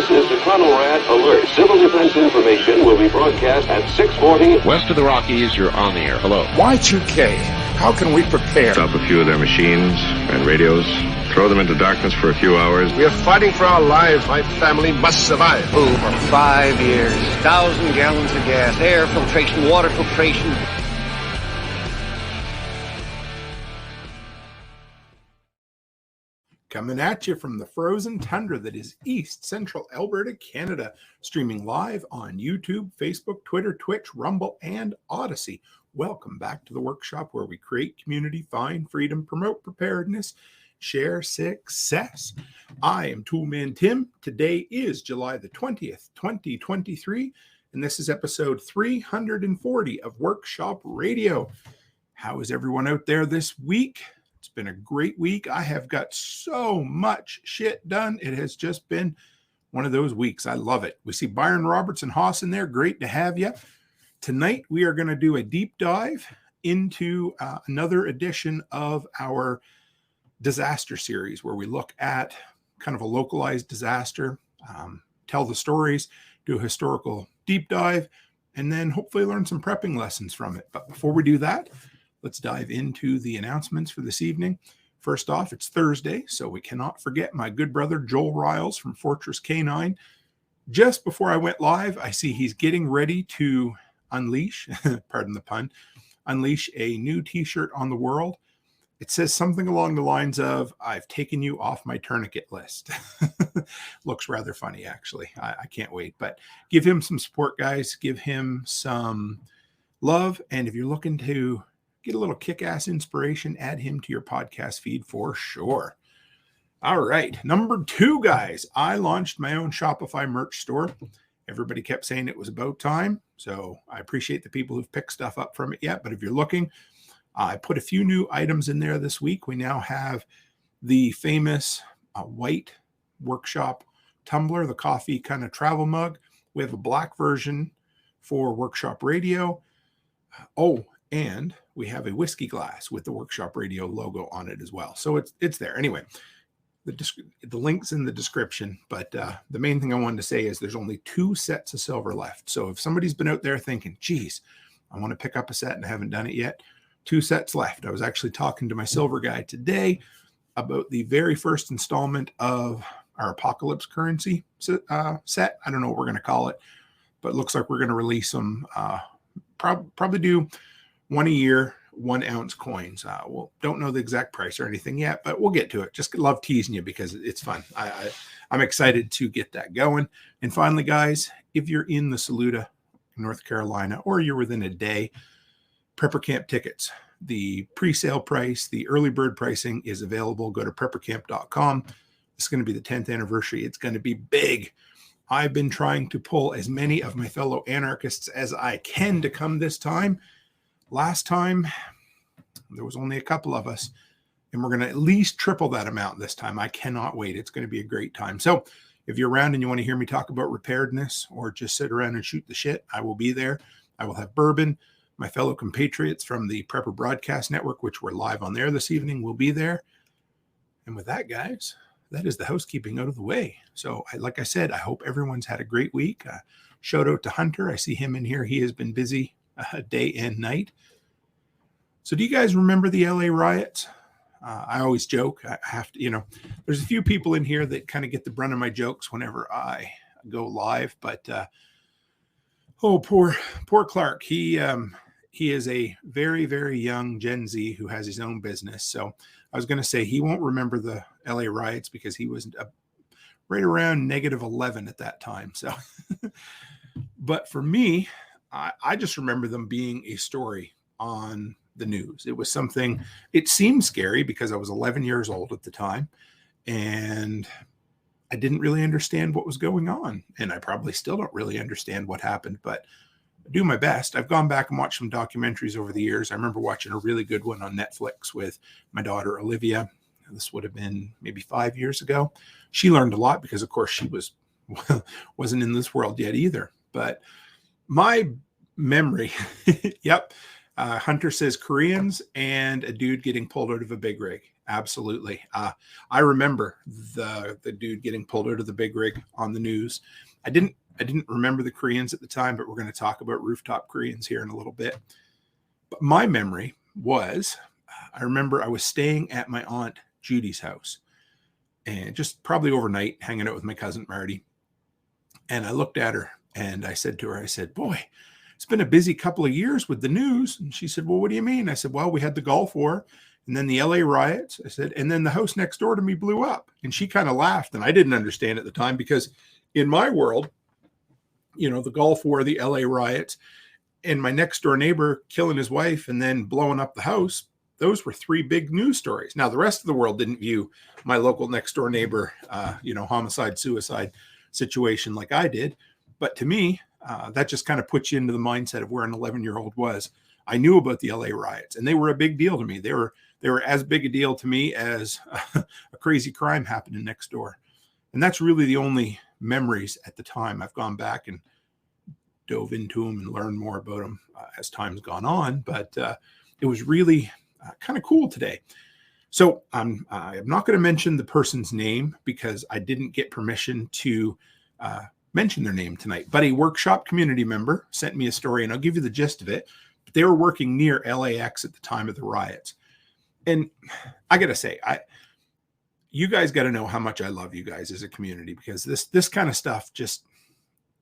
This is the Conrad Alert. Civil defense information will be broadcast at 6:40. West of the Rockies, you're on the air. Hello. Y2K, how can we prepare? Stop a few of their machines and radios. Throw them into darkness for a few hours. We are fighting for our lives. My family must survive. For 5 years, 1,000 gallons of gas, air filtration, water filtration. Coming at you from the frozen tundra that is East Central Alberta, Canada, streaming live on YouTube, Facebook, Twitter, Twitch, Rumble, and Odyssey. Welcome back to the workshop where we create community, find freedom, promote preparedness, share success. I am Toolman Tim. Today is July the 20th, 2023, and this is episode 340 of Workshop Radio. How is everyone out there this week? It's been a great week. I have got so much shit done. It has just been one of those weeks. I love it. We see Byron Roberts and Haas in there. Great to have you. Tonight, we are going to do a deep dive into another edition of our disaster series where we look at kind of a localized disaster, tell the stories, do a historical deep dive, and then hopefully learn some prepping lessons from it. But before we do that, let's dive into the announcements for this evening. First off, it's Thursday, so we cannot forget my good brother Joel Riles from Fortress K9. Just before I went live, I see he's getting ready to unleash, pardon the pun, unleash a new t-shirt on the world. It says something along the lines of, I've taken you off my tourniquet list. Looks rather funny, actually. I can't wait. But give him some support, guys. Give him some love. And if you're looking to get a little kick-ass inspiration, add him to your podcast feed for sure. All right. Number 2, guys. I launched my own Shopify merch store. Everybody kept saying it was about time. So I appreciate the people who've picked stuff up from it yet. But if you're looking, I put a few new items in there this week. We now have the famous white workshop tumbler, the coffee kind of travel mug. We have a black version for Workshop Radio. And we have a whiskey glass with the Workshop Radio logo on it as well. So it's there. Anyway, the link's in the description. But the main thing I wanted to say is there's only 2 sets of silver left. So if somebody's been out there thinking, geez, I want to pick up a set and I haven't done it yet, 2 sets left. I was actually talking to my silver guy today about the very first installment of our Apocalypse currency set. I don't know what we're going to call it, but it looks like we're going to release them. Probably do 1 a year, 1 ounce coins. Don't know the exact price or anything yet, but we'll get to it. Just love teasing you because it's fun. I'm excited to get that going. And finally, guys, if you're in the Saluda, North Carolina, or you're within a day, Prepper Camp tickets. The pre-sale price, the early bird pricing is available. Go to preppercamp.com. It's going to be the 10th anniversary. It's going to be big. I've been trying to pull as many of my fellow anarchists as I can to come this time. Last time, there was only a couple of us, and we're going to at least triple that amount this time. I cannot wait. It's going to be a great time. So if you're around and you want to hear me talk about preparedness or just sit around and shoot the shit, I will be there. I will have bourbon. My fellow compatriots from the Prepper Broadcast Network, which we're live on there this evening, will be there. And with that, guys, that is the housekeeping out of the way. So like I said, I hope everyone's had a great week. Shout out to Hunter. I see him in here. He has been busy day and night. So do you guys remember the LA riots? I always joke. I have to, there's a few people in here that kind of get the brunt of my jokes whenever I go live. But, poor Clark. He is a very, very young Gen Z who has his own business. So I was going to say he won't remember the LA riots because he was right around -11 at that time. So, but for me, I just remember them being a story on the news. It was something, it seemed scary because I was 11 years old at the time and I didn't really understand what was going on. And I probably still don't really understand what happened, but I do my best. I've gone back and watched some documentaries over the years. I remember watching a really good one on Netflix with my daughter, Olivia. This would have been maybe 5 years ago. She learned a lot because, of course, she wasn't in this world yet either. But my memory, yep, Hunter says Koreans and a dude getting pulled out of a big rig. Absolutely. I remember the dude getting pulled out of the big rig on the news. I didn't remember the Koreans at the time, but we're going to talk about rooftop Koreans here in a little bit. But my memory was, I remember I was staying at my Aunt Judy's house and just probably overnight hanging out with my cousin Marty. And I looked at her and I said to her, I said, boy, it's been a busy couple of years with the news. And she said, well, what do you mean? I said, well, we had the Gulf War and then the LA riots. I said, and then the house next door to me blew up. And she kind of laughed. And I didn't understand at the time because in my world, you know, the Gulf War, the LA riots, and my next door neighbor killing his wife and then blowing up the house, those were three big news stories. Now, the rest of the world didn't view my local next door neighbor, homicide, suicide situation like I did. But to me, that just kind of puts you into the mindset of where an 11-year-old was. I knew about the LA riots and they were a big deal to me. They were as big a deal to me as a crazy crime happening next door. And that's really the only memories at the time. I've gone back and dove into them and learned more about them as time's gone on. But it was really kind of cool today. So I'm not going to mention the person's name because I didn't get permission to mention their name tonight. But a workshop community member sent me a story, and I'll give you the gist of it. But they were working near LAX at the time of the riots. And I got to say, you guys got to know how much I love you guys as a community, because this kind of stuff just,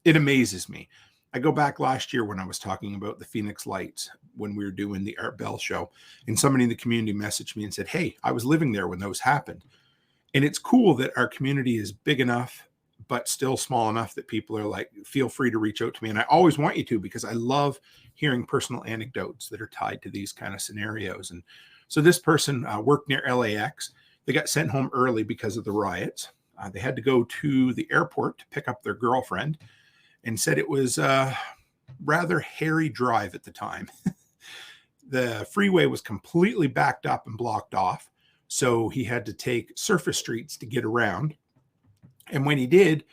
it amazes me. I go back last year when I was talking about the Phoenix Lights when we were doing the Art Bell show, and somebody in the community messaged me and said, hey, I was living there when those happened. And it's cool that our community is big enough, but still small enough that people are like, feel free to reach out to me. And I always want you to, because I love hearing personal anecdotes that are tied to these kind of scenarios. And so this person worked near LAX. They got sent home early because of the riots. They had to go to the airport to pick up their girlfriend, and said it was a rather hairy drive at the time. The freeway was completely backed up and blocked off, so he had to take surface streets to get around. And when he did,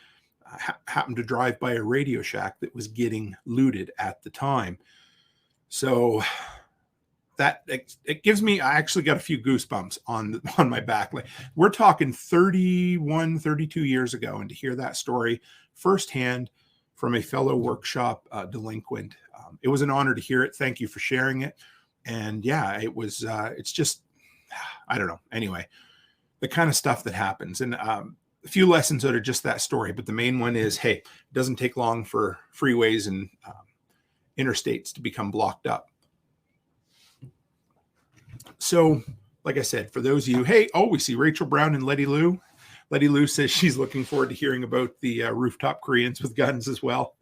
happened to drive by a Radio Shack that was getting looted at the time. So that it gives me, I actually got a few goosebumps on my back. Like, we're talking 31, 32 years ago, and to hear that story firsthand from a fellow workshop delinquent, it was an honor to hear it. Thank you for sharing it. And yeah, it was, it's just, I don't know. Anyway, the kind of stuff that happens, and a few lessons out of just that story. But the main one is, hey, it doesn't take long for freeways and interstates to become blocked up. So, like I said, for those of you, hey, we see Rachel Brown and Letty Lou. Letty Lou says she's looking forward to hearing about the rooftop Koreans with guns as well.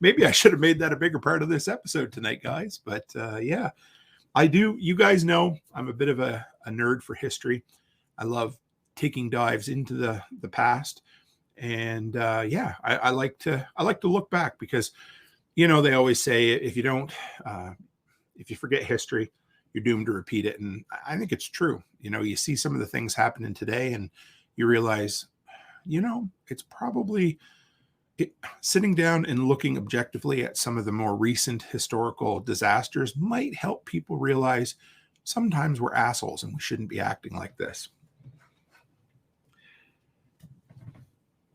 Maybe I should have made that a bigger part of this episode tonight, guys. But yeah, I do. You guys know I'm a bit of a nerd for history. I love taking dives into the past. And yeah, I like to look back, because, you know, they always say if you forget history, you're doomed to repeat it. And I think it's true. You know, you see some of the things happening today and you realize, you know, it's probably sitting down and looking objectively at some of the more recent historical disasters might help people realize sometimes we're assholes and we shouldn't be acting like this.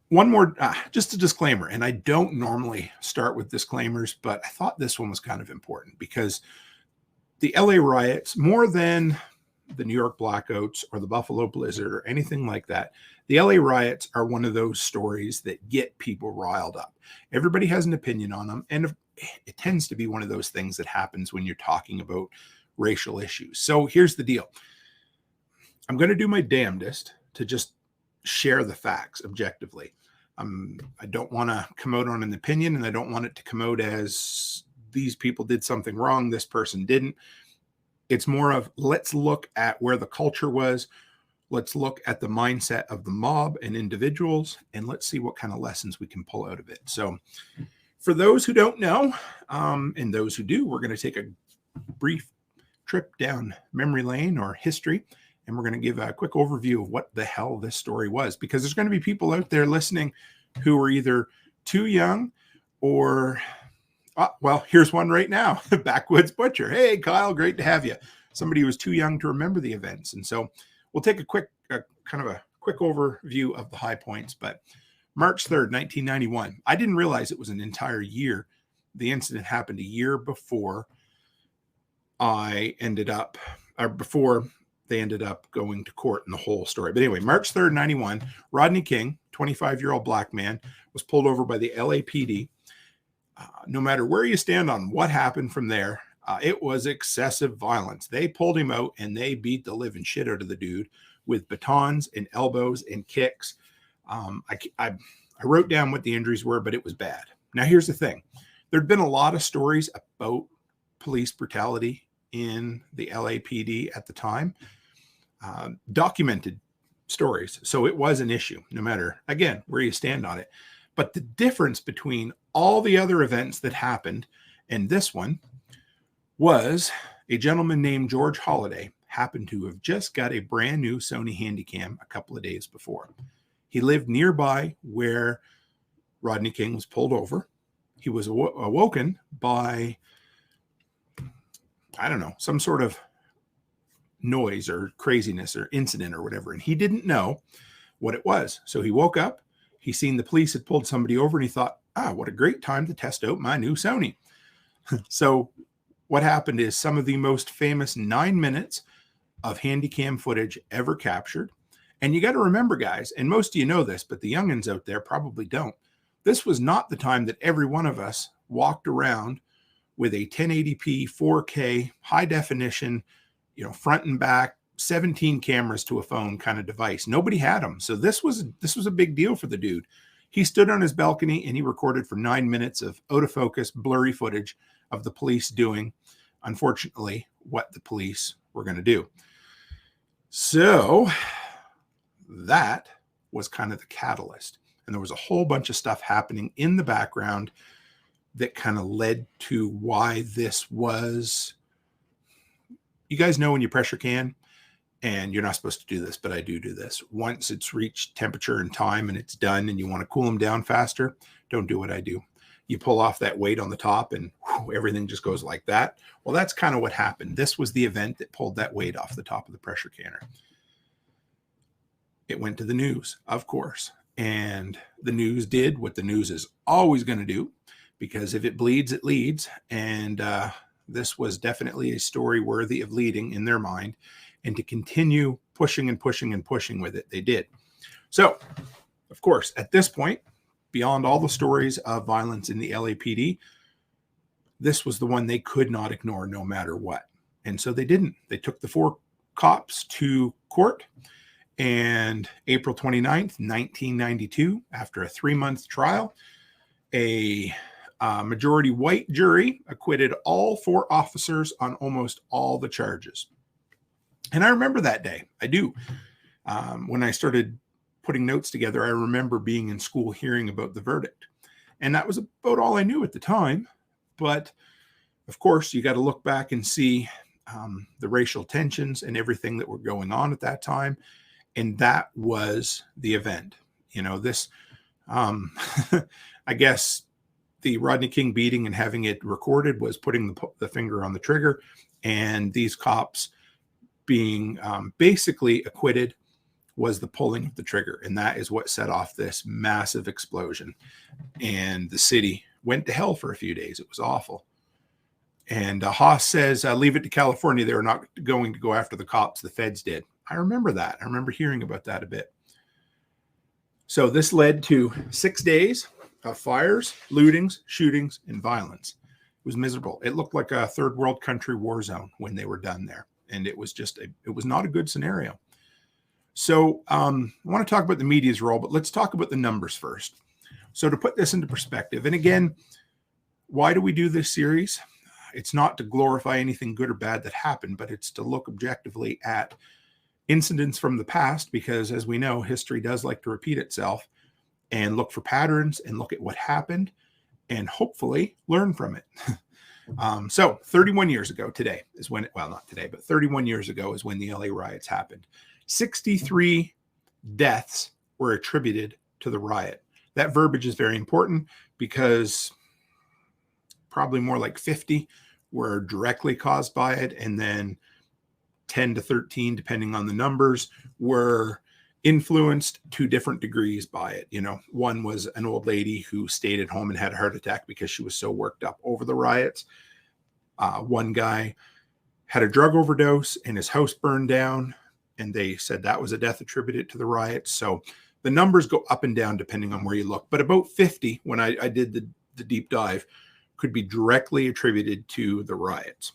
One more, just a disclaimer, and I don't normally start with disclaimers, but I thought this one was kind of important, because the LA riots, more than the New York blackouts or the Buffalo blizzard or anything like that, the LA riots are one of those stories that get people riled up. Everybody has an opinion on them, and it tends to be one of those things that happens when you're talking about racial issues. So here's the deal. I'm going to do my damnedest to just share the facts objectively. I don't want to come out on an opinion, and I don't want it to come out as these people did something wrong, this person didn't. It's more of, let's look at where the culture was. Let's look at the mindset of the mob and individuals, and let's see what kind of lessons we can pull out of it. So for those who don't know, and those who do, we're going to take a brief trip down memory lane or history, and we're going to give a quick overview of what the hell this story was, because there's going to be people out there listening who are either too young or Well, here's one right now. Backwoods Butcher. Hey, Kyle, great to have you. Somebody who was too young to remember the events. And so we'll take a quick overview of the high points. But March 3rd, 1991. I didn't realize it was an entire year. The incident happened a year before before they ended up going to court in the whole story. But anyway, March 3rd, 91, Rodney King, 25-year-old black man, was pulled over by the LAPD. No matter where you stand on what happened from there, it was excessive violence. They pulled him out and they beat the living shit out of the dude with batons and elbows and kicks. I wrote down what the injuries were, but it was bad. Now, here's the thing. There'd been a lot of stories about police brutality in the LAPD at the time, documented stories. So it was an issue, no matter, again, where you stand on it. But the difference between all the other events that happened and this one was a gentleman named George Holliday happened to have just got a brand new Sony Handycam a couple of days before. He lived nearby where Rodney King was pulled over. He was awoken by, I don't know, some sort of noise or craziness or incident or whatever. And he didn't know what it was. So he woke up, he seen the police had pulled somebody over, and he thought, what a great time to test out my new Sony. So what happened is some of the most famous 9 minutes of Handycam footage ever captured. And you got to remember, guys, and most of you know this, but the youngins out there probably don't. This was not the time that every one of us walked around with a 1080p 4K high definition, front and back 17 cameras to a phone kind of device. Nobody had them. So this was a big deal for the dude. He stood on his balcony and he recorded for 9 minutes of out of focus, blurry footage of the police doing, unfortunately, what the police were going to do. So that was kind of the catalyst. And there was a whole bunch of stuff happening in the background that kind of led to why this was. You guys know when you pressure can, and you're not supposed to do this, but I do this. Once it's reached temperature and time and it's done and you want to cool them down faster, don't do what I do. You pull off that weight on the top and everything just goes like that. Well, that's kind of what happened. This was the event that pulled that weight off the top of the pressure canner. It went to the news, of course. And the news did what the news is always going to do, because if it bleeds, it leads. And this was definitely a story worthy of leading in their mind. And to continue pushing and pushing and pushing with it, they did. So, of course, at this point, beyond all the stories of violence in the LAPD, this was the one they could not ignore no matter what. And so they didn't. They took the 4 cops to court. And April 29th, 1992, after a 3-month trial, a majority white jury acquitted all 4 officers on almost all the charges. And I remember that day. I do. When I started putting notes together, I remember being in school hearing about the verdict. And that was about all I knew at the time. But, of course, you got to look back and see the racial tensions and everything that were going on at that time. And that was the event. This, I guess the Rodney King beating and having it recorded was putting the finger on the trigger, and these cops being basically acquitted was the pulling of the trigger. And that is what set off this massive explosion. And the city went to hell for a few days. It was awful. And Haas says, leave it to California. They were not going to go after the cops. The feds did. I remember that. I remember hearing about that a bit. So this led to 6 days of fires, lootings, shootings, and violence. It was miserable. It looked like a third world country war zone when they were done there. And it was just, it was not a good scenario. So I want to talk about the media's role, but let's talk about the numbers first. So to put this into perspective, and again, why do we do this series? It's not to glorify anything good or bad that happened, but it's to look objectively at incidents from the past, because as we know, history does like to repeat itself, and look for patterns and look at what happened and hopefully learn from it. So 31 years ago today is when, well, not today, but 31 years ago is when the LA riots happened. 63 deaths were attributed to the riot. That verbiage is very important because probably more like 50 were directly caused by it. And then 10 to 13, depending on the numbers, were influenced to different degrees by it. You know, one was an old lady who stayed at home and had a heart attack because she was so worked up over the riots. One guy had a drug overdose and his house burned down, and they said that was a death attributed to the riots. So the numbers go up and down depending on where you look. But about 50, when I did the deep dive, could be directly attributed to the riots.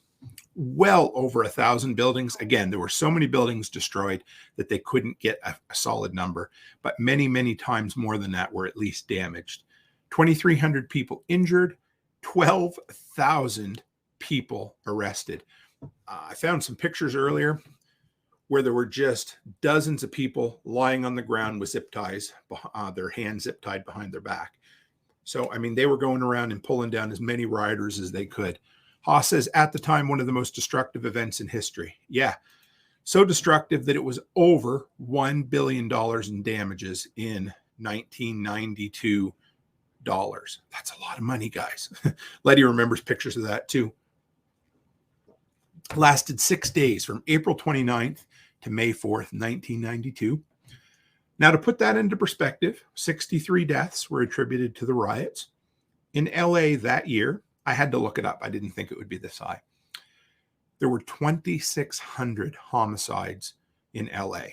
Well over 1,000 buildings. Again, there were so many buildings destroyed that they couldn't get a solid number, but many, many times more than that were at least damaged. 2,300 people injured, 12,000 people arrested. I found some pictures earlier where there were just dozens of people lying on the ground with zip ties, their hands zip tied behind their back. So, I mean, they were going around and pulling down as many rioters as they could. Haas says, at the time, one of the most destructive events in history. Yeah, so destructive that it was over $1 billion in damages in 1992 dollars. That's a lot of money, guys. Letty remembers pictures of that too. Lasted 6 days from April 29th to May 4th, 1992. Now, to put that into perspective, 63 deaths were attributed to the riots. In LA that year, I had to look it up. I didn't think it would be this high. There were 2,600 homicides in LA.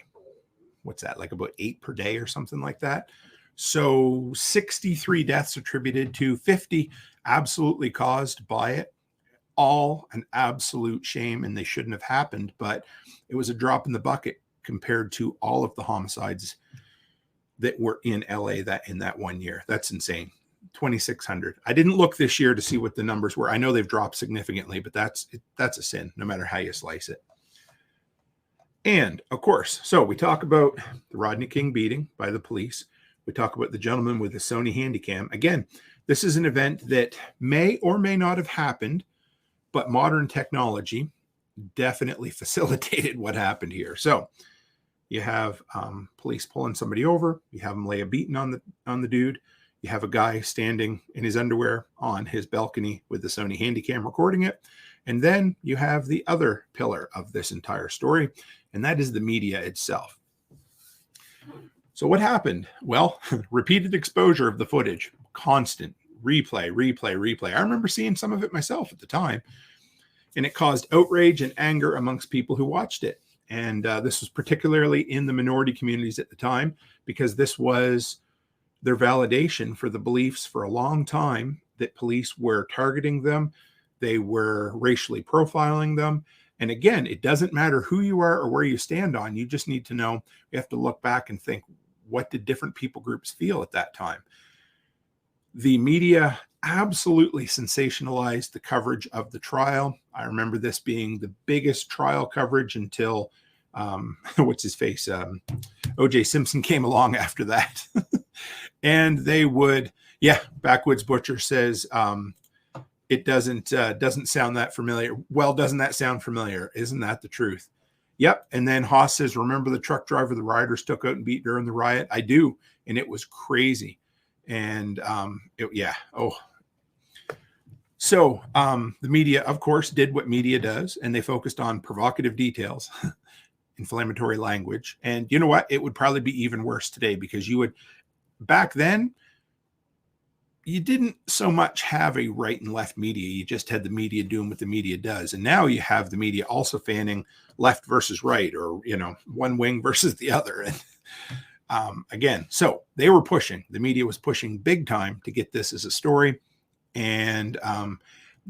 What's that, like about 8 per day or something like that? So 63 deaths attributed to 50 absolutely caused by it. All an absolute shame, and they shouldn't have happened, but it was a drop in the bucket compared to all of the homicides that were in LA in that 1 year. That's insane. 2,600. I didn't look this year to see what the numbers were. I know they've dropped significantly, but that's a sin, no matter how you slice it. And of course, so we talk about the Rodney King beating by the police. We talk about the gentleman with the Sony Handycam. Again, this is an event that may or may not have happened, but modern technology definitely facilitated what happened here. So you have police pulling somebody over. You have them lay a beating on the dude. You have a guy standing in his underwear on his balcony with the Sony Handycam recording it. And then you have the other pillar of this entire story, and that is the media itself. So what happened? Well, repeated exposure of the footage, constant replay. I remember seeing some of it myself at the time, and it caused outrage and anger amongst people who watched it. And this was particularly in the minority communities at the time, because this was their validation for the beliefs for a long time that police were targeting them. They were racially profiling them. And again, it doesn't matter who you are or where you stand on. You just need to know, you have to look back and think, what did different people groups feel at that time? The media absolutely sensationalized the coverage of the trial. I remember this being the biggest trial coverage until, what's his face? O.J. Simpson came along after that. And they would, Backwoods Butcher says, it doesn't sound that familiar. Well, doesn't that sound familiar? Isn't that the truth? Yep. And then Haas says, remember the truck driver the rioters took out and beat during the riot? I do. And it was crazy. And So the media, of course, did what media does, and they focused on provocative details, inflammatory language. And you know what? It would probably be even worse today, because back then, you didn't so much have a right and left media. You just had the media doing what the media does. And now you have the media also fanning left versus right, or, one wing versus the other. And again, so the media was pushing big time to get this as a story. And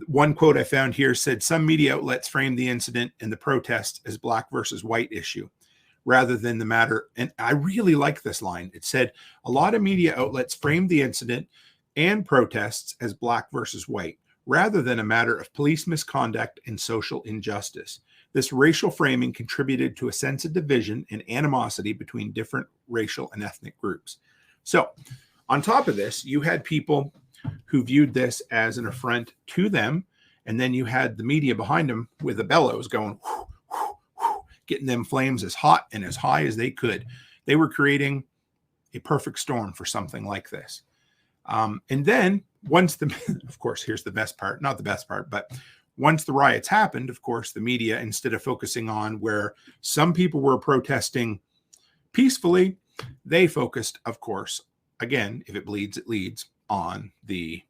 one quote I found here said, some media outlets framed the incident and the protest as black versus white issue rather than the matter. And I really like this line. It said, a lot of media outlets framed the incident and protests as black versus white, rather than a matter of police misconduct and social injustice. This racial framing contributed to a sense of division and animosity between different racial and ethnic groups. So on top of this, you had people who viewed this as an affront to them, and then you had the media behind them with the bellows going, whoo, whoo, whoo, getting them flames as hot and as high as they could. They were creating a perfect storm for something like this. And then once the, of course, here's the best part, not the best part, but once the riots happened, of course, the media, instead of focusing on where some people were protesting peacefully, they focused, of course, again, if it bleeds, it leads, on the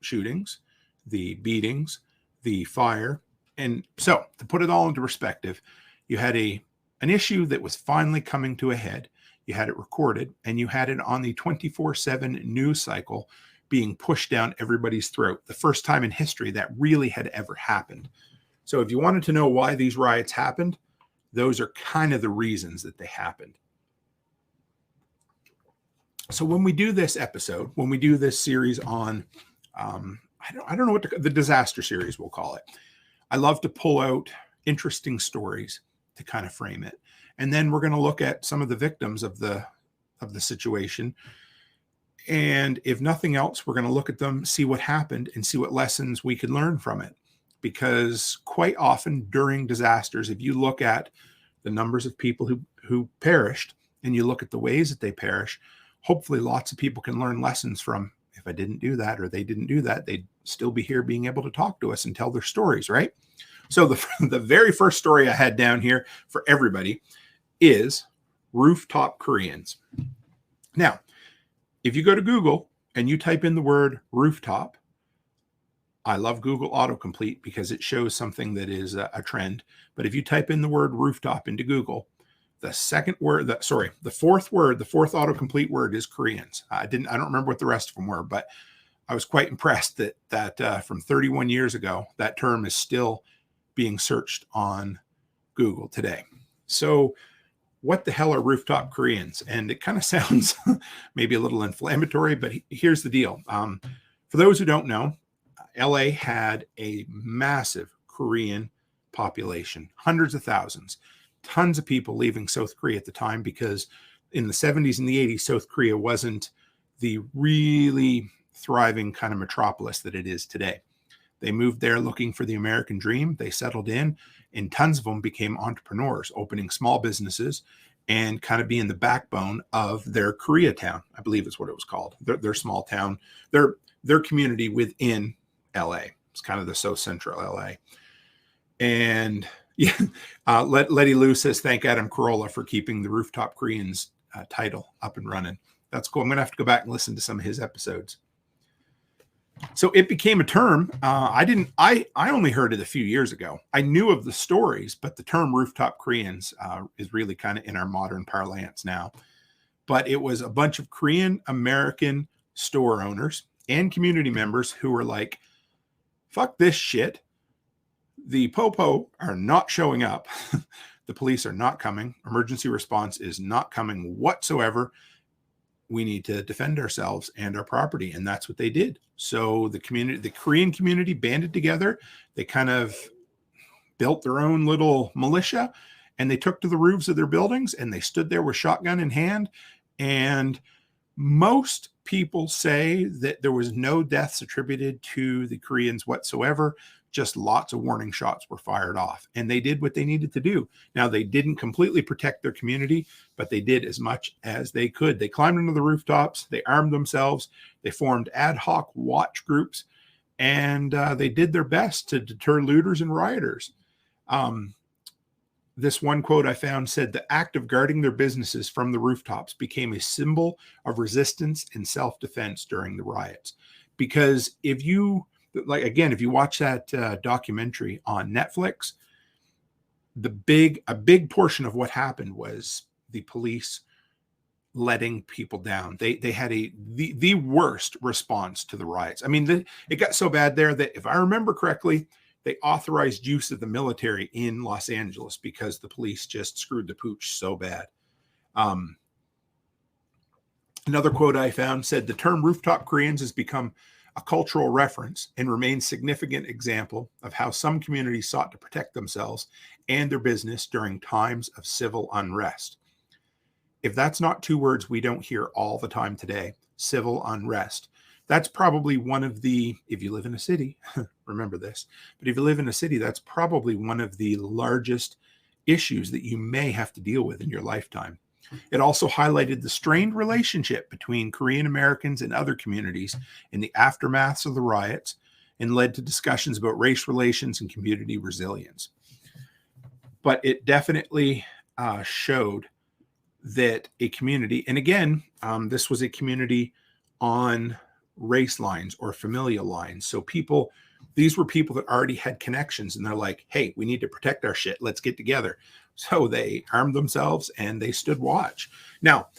shootings, the beatings, the fire. And so, to put it all into perspective, you had an issue that was finally coming to a head. You had it recorded, and you had it on the 24/7 news cycle being pushed down everybody's throat. The first time in history that really had ever happened. So if you wanted to know why these riots happened, those are kind of the reasons that they happened. So when we do this episode, when we do this series on, I don't know what the disaster series we'll call it. I love to pull out interesting stories to kind of frame it. And then we're going to look at some of the victims of the situation. And if nothing else, we're going to look at them, see what happened, and see what lessons we can learn from it. Because quite often during disasters, if you look at the numbers of people who perished, and you look at the ways that they perish, hopefully lots of people can learn lessons from, if I didn't do that or they didn't do that, they'd still be here being able to talk to us and tell their stories, right? So the very first story I had down here for everybody is rooftop Koreans. Now, if you go to Google and you type in the word rooftop, I love Google autocomplete because it shows something that is a trend. But if you type in the word rooftop into Google, the fourth autocomplete word is Koreans. I don't remember what the rest of them were, but I was quite impressed that from 31 years ago, that term is still being searched on Google today. So what the hell are rooftop Koreans? And it kind of sounds maybe a little inflammatory, but here's the deal. For those who don't know, LA had a massive Korean population, hundreds of thousands, tons of people leaving South Korea at the time, because in the 70s and the 80s, South Korea wasn't the really thriving kind of metropolis that it is today. They moved there looking for the American dream. They settled in, and tons of them became entrepreneurs, opening small businesses and kind of being the backbone of their Koreatown, I believe is what it was called. Their small town, their community within LA. It's kind of the South Central LA. And yeah, Letty Lou says, thank Adam Carolla for keeping the Rooftop Koreans title up and running. That's cool. I'm going to have to go back and listen to some of his episodes. So it became a term. I only heard it a few years ago. I knew of the stories, but the term rooftop Koreans is really kind of in our modern parlance now. But it was a bunch of Korean American store owners and community members who were like, fuck this shit. The popo are not showing up. The police are not coming. Emergency response is not coming whatsoever. We need to defend ourselves and our property. And that's what they did. So the Korean community banded together. They kind of built their own little militia, and they took to the roofs of their buildings, and they stood there with shotgun in hand. And most people say that there was no deaths attributed to the Koreans whatsoever. Just lots of warning shots were fired off, and they did what they needed to do. Now, they didn't completely protect their community, but they did as much as they could. They climbed into the rooftops, they armed themselves, they formed ad hoc watch groups, and they did their best to deter looters and rioters. This one quote I found said, the act of guarding their businesses from the rooftops became a symbol of resistance and self-defense during the riots. Because if you watch that documentary on Netflix, a big portion of what happened was the police letting people down. They had the worst response to the riots. I mean, it got so bad there that, if I remember correctly, they authorized use of the military in Los Angeles because the police just screwed the pooch so bad. Another quote I found said, the term rooftop Koreans has become a cultural reference and remains a significant example of how some communities sought to protect themselves and their business during times of civil unrest. If that's not two words we don't hear all the time today, civil unrest, that's probably one of the, if you live in a city, remember this, but if you live in a city, that's probably one of the largest issues that you may have to deal with in your lifetime. It also highlighted the strained relationship between Korean Americans and other communities in the aftermaths of the riots and led to discussions about race relations and community resilience. But it definitely showed that a community, and again, this was a community on race lines or familial lines. So these were people that already had connections, and they're like, hey, we need to protect our shit. Let's get together. So they armed themselves and they stood watch. Now,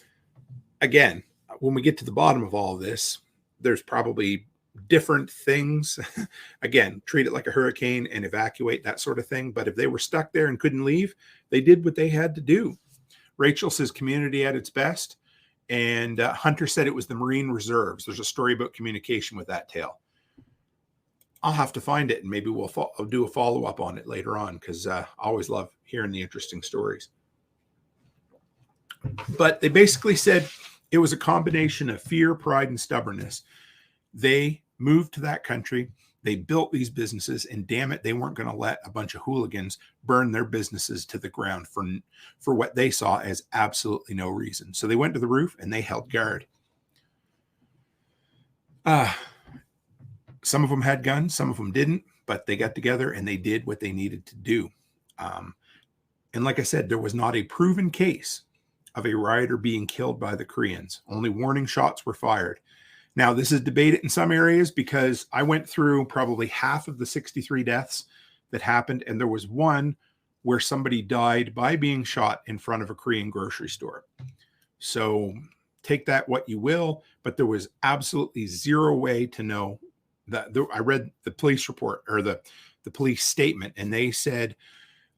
again, when we get to the bottom of all of this, there's probably different things. Again, treat it like a hurricane and evacuate, that sort of thing. But if they were stuck there and couldn't leave, they did what they had to do. Rachel says community at its best. And Hunter said it was the Marine Reserves. There's a story about communication with that tale. I'll have to find it, and maybe I'll do a follow-up on it later on, because I always love hearing the interesting stories. But they basically said it was a combination of fear, pride, and stubbornness. They moved to that country. They built these businesses, and damn it, they weren't going to let a bunch of hooligans burn their businesses to the ground for what they saw as absolutely no reason. So they went to the roof and they held guard. Some of them had guns, some of them didn't, but they got together and they did what they needed to do. And like I said, there was not a proven case of a rioter being killed by the Koreans. Only warning shots were fired. Now, this is debated in some areas because I went through probably half of the 63 deaths that happened, and there was one where somebody died by being shot in front of a Korean grocery store. So take that what you will, but there was absolutely zero way to know that. I read the police report, or the police statement, and they said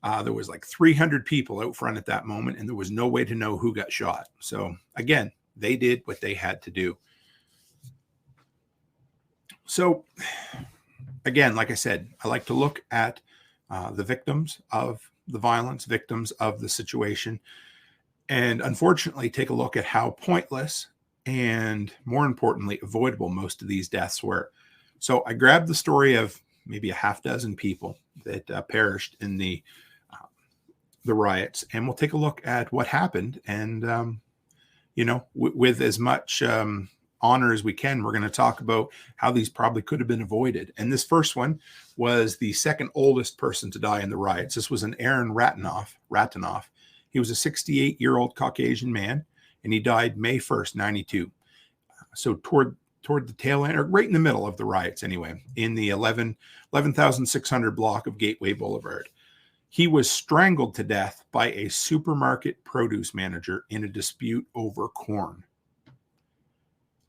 there was like 300 people out front at that moment, and there was no way to know who got shot. So again, they did what they had to do. So again, like I said, I like to look at the victims of the violence, victims of the situation, and unfortunately take a look at how pointless and, more importantly, avoidable most of these deaths were. So I grabbed the story of maybe a half dozen people that perished in the riots, and we'll take a look at what happened. And, with as much honor as we can, we're going to talk about how these probably could have been avoided. And this first one was the second oldest person to die in the riots. This was an Aaron Ratanoff. He was a 68-year-old Caucasian man, and he died May 1st, 92. So toward the tail end, or right in the middle of the riots anyway, in the 11,600 block of Gateway Boulevard. He was strangled to death by a supermarket produce manager in a dispute over corn.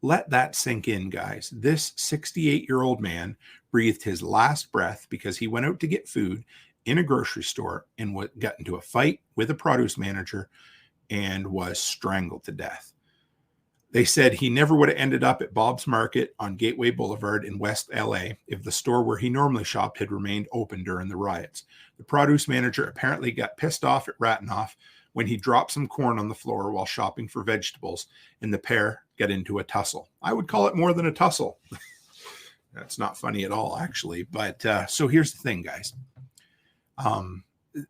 Let that sink in, guys. This 68-year-old man breathed his last breath because he went out to get food in a grocery store and got into a fight with a produce manager and was strangled to death. They said he never would have ended up at Bob's Market on Gateway Boulevard in West LA if the store where he normally shopped had remained open during the riots. The produce manager apparently got pissed off at Ratanoff when he dropped some corn on the floor while shopping for vegetables, and the pair got into a tussle. I would call it more than a tussle. That's not funny at all, actually. But so here's the thing, guys. The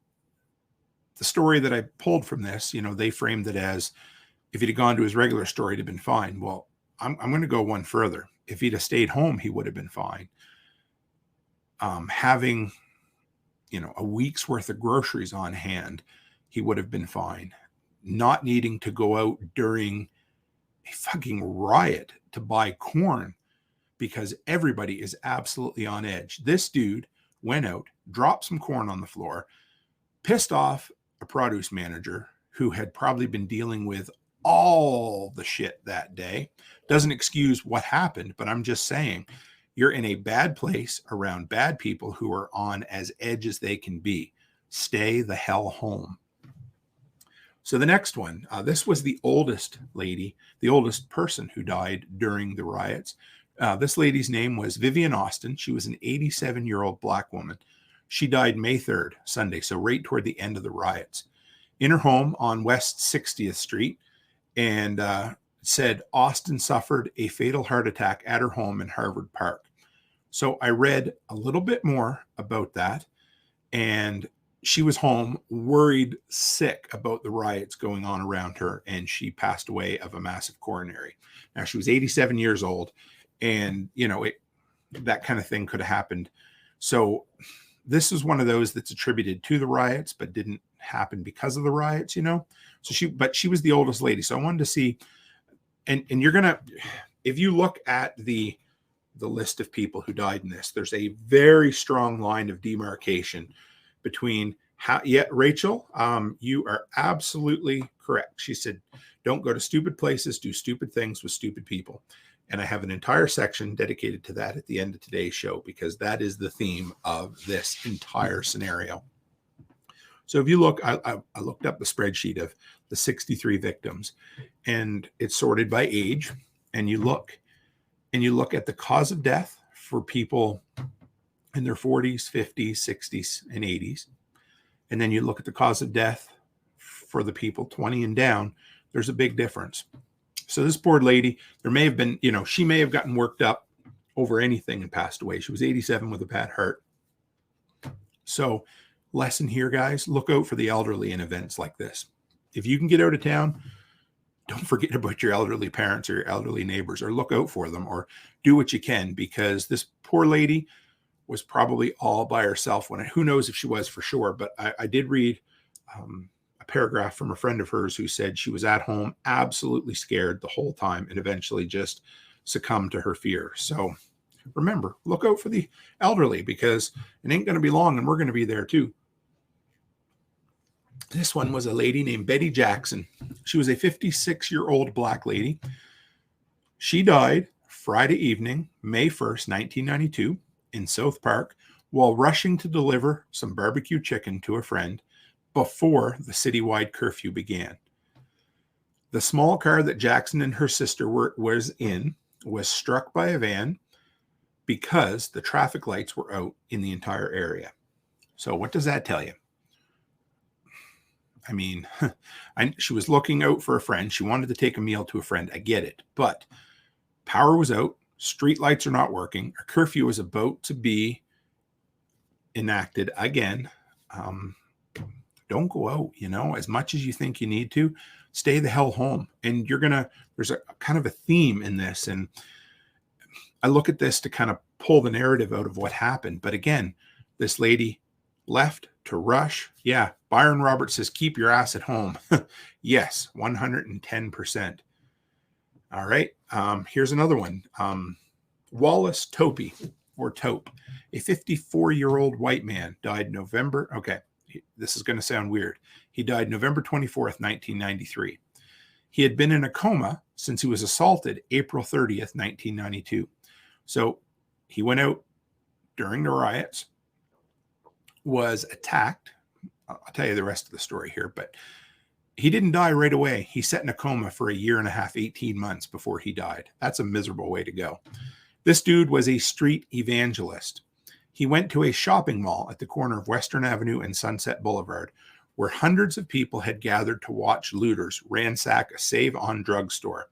story that I pulled from this, they framed it as, if he'd have gone to his regular store, he'd have been fine. Well, I'm going to go one further. If he'd have stayed home, he would have been fine. Having, a week's worth of groceries on hand, he would have been fine. Not needing to go out during a fucking riot to buy corn because everybody is absolutely on edge. This dude went out, dropped some corn on the floor, pissed off a produce manager who had probably been dealing with all the shit that day. Doesn't excuse what happened, but I'm just saying, you're in a bad place around bad people who are on as edge as they can be. Stay the hell home. So the next one, this was the oldest lady, the oldest person who died during the riots. This lady's name was Vivian Austin. She was an 87-year-old Black woman. She died May 3rd, Sunday, so right toward the end of the riots, in her home on West 60th Street, and said Austin suffered a fatal heart attack at her home in Harvard Park. So I read a little bit more about that, and she was home, worried sick about the riots going on around her, and she passed away of a massive coronary. Now, she was 87 years old, and, that kind of thing could have happened. So this is one of those that's attributed to the riots, but didn't happen because of the riots, So she was the oldest lady. So I wanted to see, and you're going to, if you look at the list of people who died in this, there's a very strong line of demarcation between Rachel, you are absolutely correct. She said, don't go to stupid places, do stupid things with stupid people. And I have an entire section dedicated to that at the end of today's show, because that is the theme of this entire scenario. So if you look, I looked up the spreadsheet of the 63 victims, and it's sorted by age. And you look at the cause of death for people in their 40s, 50s, 60s, and 80s. And then you look at the cause of death for the people 20 and down. There's a big difference. So this poor lady, there may have been, she may have gotten worked up over anything and passed away. She was 87 with a bad heart. So lesson here, guys, look out for the elderly in events like this. If you can get out of town, don't forget about your elderly parents or your elderly neighbors, or look out for them, or do what you can, because this poor lady was probably all by herself who knows if she was for sure. But I did read a paragraph from a friend of hers who said she was at home absolutely scared the whole time and eventually just succumbed to her fear. So remember, look out for the elderly, because it ain't going to be long and we're going to be there too. This one was a lady named Betty Jackson. She was a 56-year-old black lady. She died Friday evening, May 1st, 1992, in South Park, while rushing to deliver some barbecue chicken to a friend before the citywide curfew began. The small car that Jackson and her sister was in was struck by a van because the traffic lights were out in the entire area. So what does that tell you? I mean, she was looking out for a friend. She wanted to take a meal to a friend. I get it. But power was out. Street lights are not working. A curfew is about to be enacted again. Don't go out, as much as you think you need to. Stay the hell home. And there's a kind of a theme in this. And I look at this to kind of pull the narrative out of what happened. But again, this lady left to rush. Yeah, Byron Roberts says, keep your ass at home. Yes, 110%. All right, here's another one. Wallace Tope, or Tope, a 54-year-old white man, died November. Okay, this is going to sound weird. He died November 24th, 1993. He had been in a coma since he was assaulted April 30th, 1992. So he went out during the riots, was attacked. I'll tell you the rest of the story here, but he didn't die right away. He sat in a coma for a year and a half, 18 months before he died. That's a miserable way to go. This dude was a street evangelist. He went to a shopping mall at the corner of Western Avenue and Sunset Boulevard, where hundreds of people had gathered to watch looters ransack a Save-On drugstore.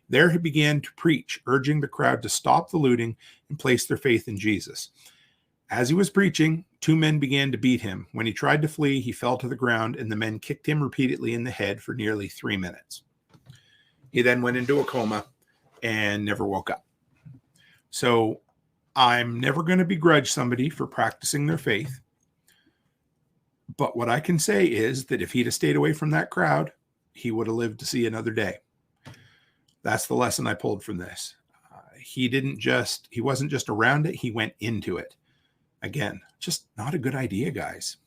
There he began to preach, urging the crowd to stop the looting and place their faith in Jesus. As he was preaching, two men began to beat him. When he tried to flee, he fell to the ground, and the men kicked him repeatedly in the head for nearly 3 minutes. He then went into a coma and never woke up. So I'm never going to begrudge somebody for practicing their faith. But what I can say is that if he'd have stayed away from that crowd, he would have lived to see another day. That's the lesson I pulled from this. He wasn't just around it, he went into it. Again, just not a good idea, guys.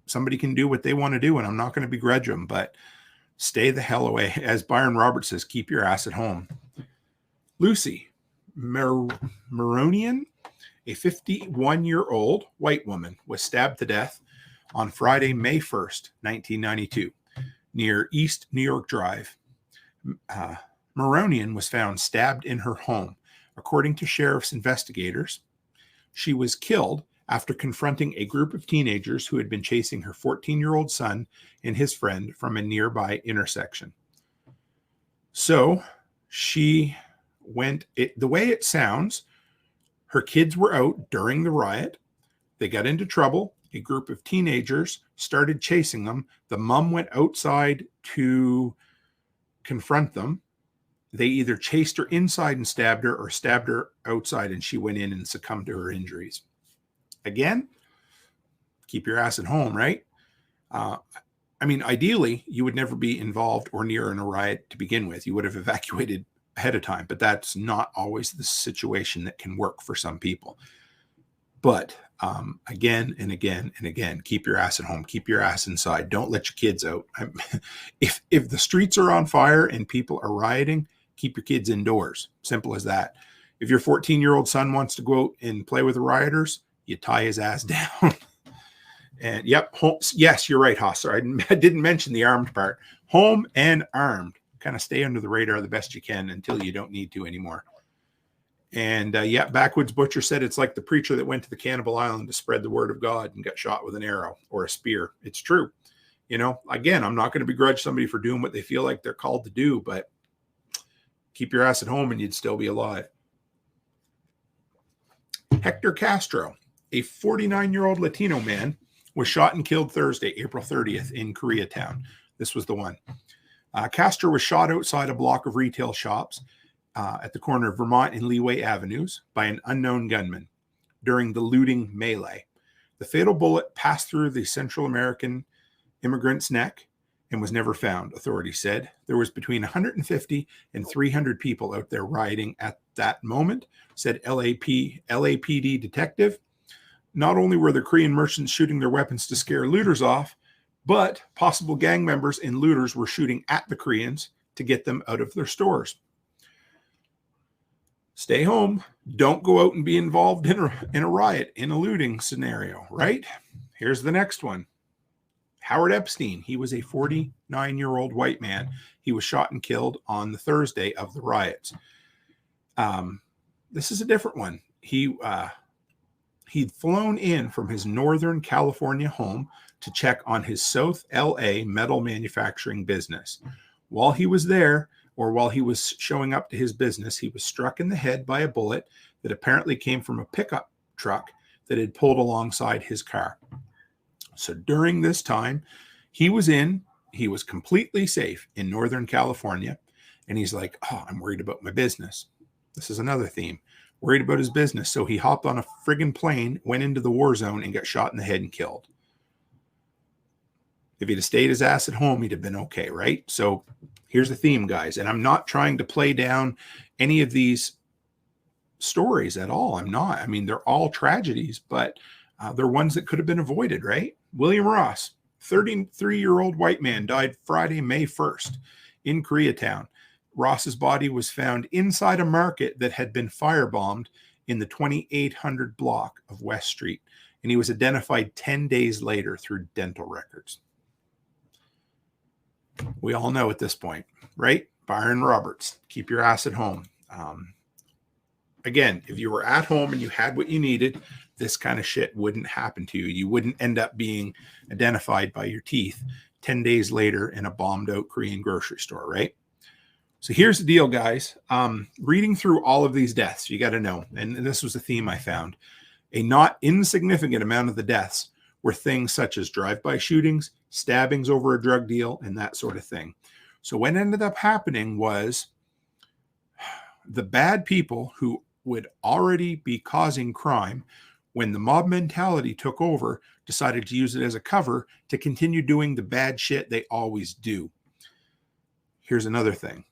Somebody can do what they want to do, and I'm not going to begrudge them, but stay the hell away. As Byron Roberts says, keep your ass at home. Lucy Maronian, a 51-year-old white woman, was stabbed to death on Friday, May 1st, 1992, near East New York Drive. Maronian was found stabbed in her home. According to sheriff's investigators, she was killed after confronting a group of teenagers who had been chasing her 14-year-old son and his friend from a nearby intersection. So she went, the way it sounds, her kids were out during the riot. They got into trouble, A group of teenagers started chasing them. The mom went outside to confront them. They either chased her inside and stabbed her or stabbed her outside, and she went in and succumbed to her injuries. Again, keep your ass at home, right? I mean, ideally, you would never be involved or near in a riot to begin with. You would have evacuated ahead of time, but that's not always the situation that can work for some people. But again and again and again, keep your ass at home. Keep your ass inside. Don't let your kids out. If the streets are on fire and people are rioting, keep your kids indoors. Simple as that. If your 14-year-old son wants to go out and play with the rioters, you tie his ass down. And yep, yes, you're right, Hosser. I didn't mention the armed part. Home and armed. Kind of stay under the radar the best you can until you don't need to anymore. And yeah, Backwoods Butcher said it's like the preacher that went to the Cannibal Island to spread the word of God and got shot with an arrow or a spear. It's true. You know, again, I'm not going to begrudge somebody for doing what they feel like they're called to do, but keep your ass at home and you'd still be alive. Hector Castro, a 49-year-old Latino man, was shot and killed Thursday, April 30th in Koreatown. This was the one. Castro was shot outside a block of retail shops at the corner of Vermont and Leeway Avenues by an unknown gunman during the looting melee. The fatal bullet passed through the Central American immigrant's neck and was never found, authorities said. There was between 150 and 300 people out there rioting at that moment, said LAPD detective. Not only were the Korean merchants shooting their weapons to scare looters off, but possible gang members and looters were shooting at the Koreans to get them out of their stores. Stay home. Don't go out and be involved in a riot, in a looting scenario, right? Here's the next one. Howard Epstein. He was a 49-year-old white man. He was shot and killed on the Thursday of the riots. This is a different one. He'd flown in from his Northern California home to check on his South LA metal manufacturing business. While he was there, or while he was showing up to his business, he was struck in the head by a bullet that apparently came from a pickup truck that had pulled alongside his car. So during this time, he was completely safe in Northern California. And he's like, oh, I'm worried about my business. This is another theme. Worried about his business. So he hopped on a friggin' plane, went into the war zone, and got shot in the head and killed. If he'd have stayed his ass at home, he'd have been okay, right? So here's the theme, guys. And I'm not trying to play down any of these stories at all. I'm not. I mean, they're all tragedies, but they're ones that could have been avoided, right? William Ross, 33-year-old white man, died Friday, May 1st in Koreatown. Ross's body was found inside a market that had been firebombed in the 2800 block of West Street, and he was identified 10 days later through dental records. We all know at this point, right? Byron Roberts, keep your ass at home. Again, if you were at home and you had what you needed, this kind of shit wouldn't happen to you. You wouldn't end up being identified by your teeth 10 days later in a bombed out Korean grocery store, right? So here's the deal, guys. Reading through all of these deaths, you got to know, and this was a theme I found, a not insignificant amount of the deaths were things such as drive-by shootings, stabbings over a drug deal, and that sort of thing. So what ended up happening was the bad people who would already be causing crime, when the mob mentality took over, decided to use it as a cover to continue doing the bad shit they always do. Here's another thing.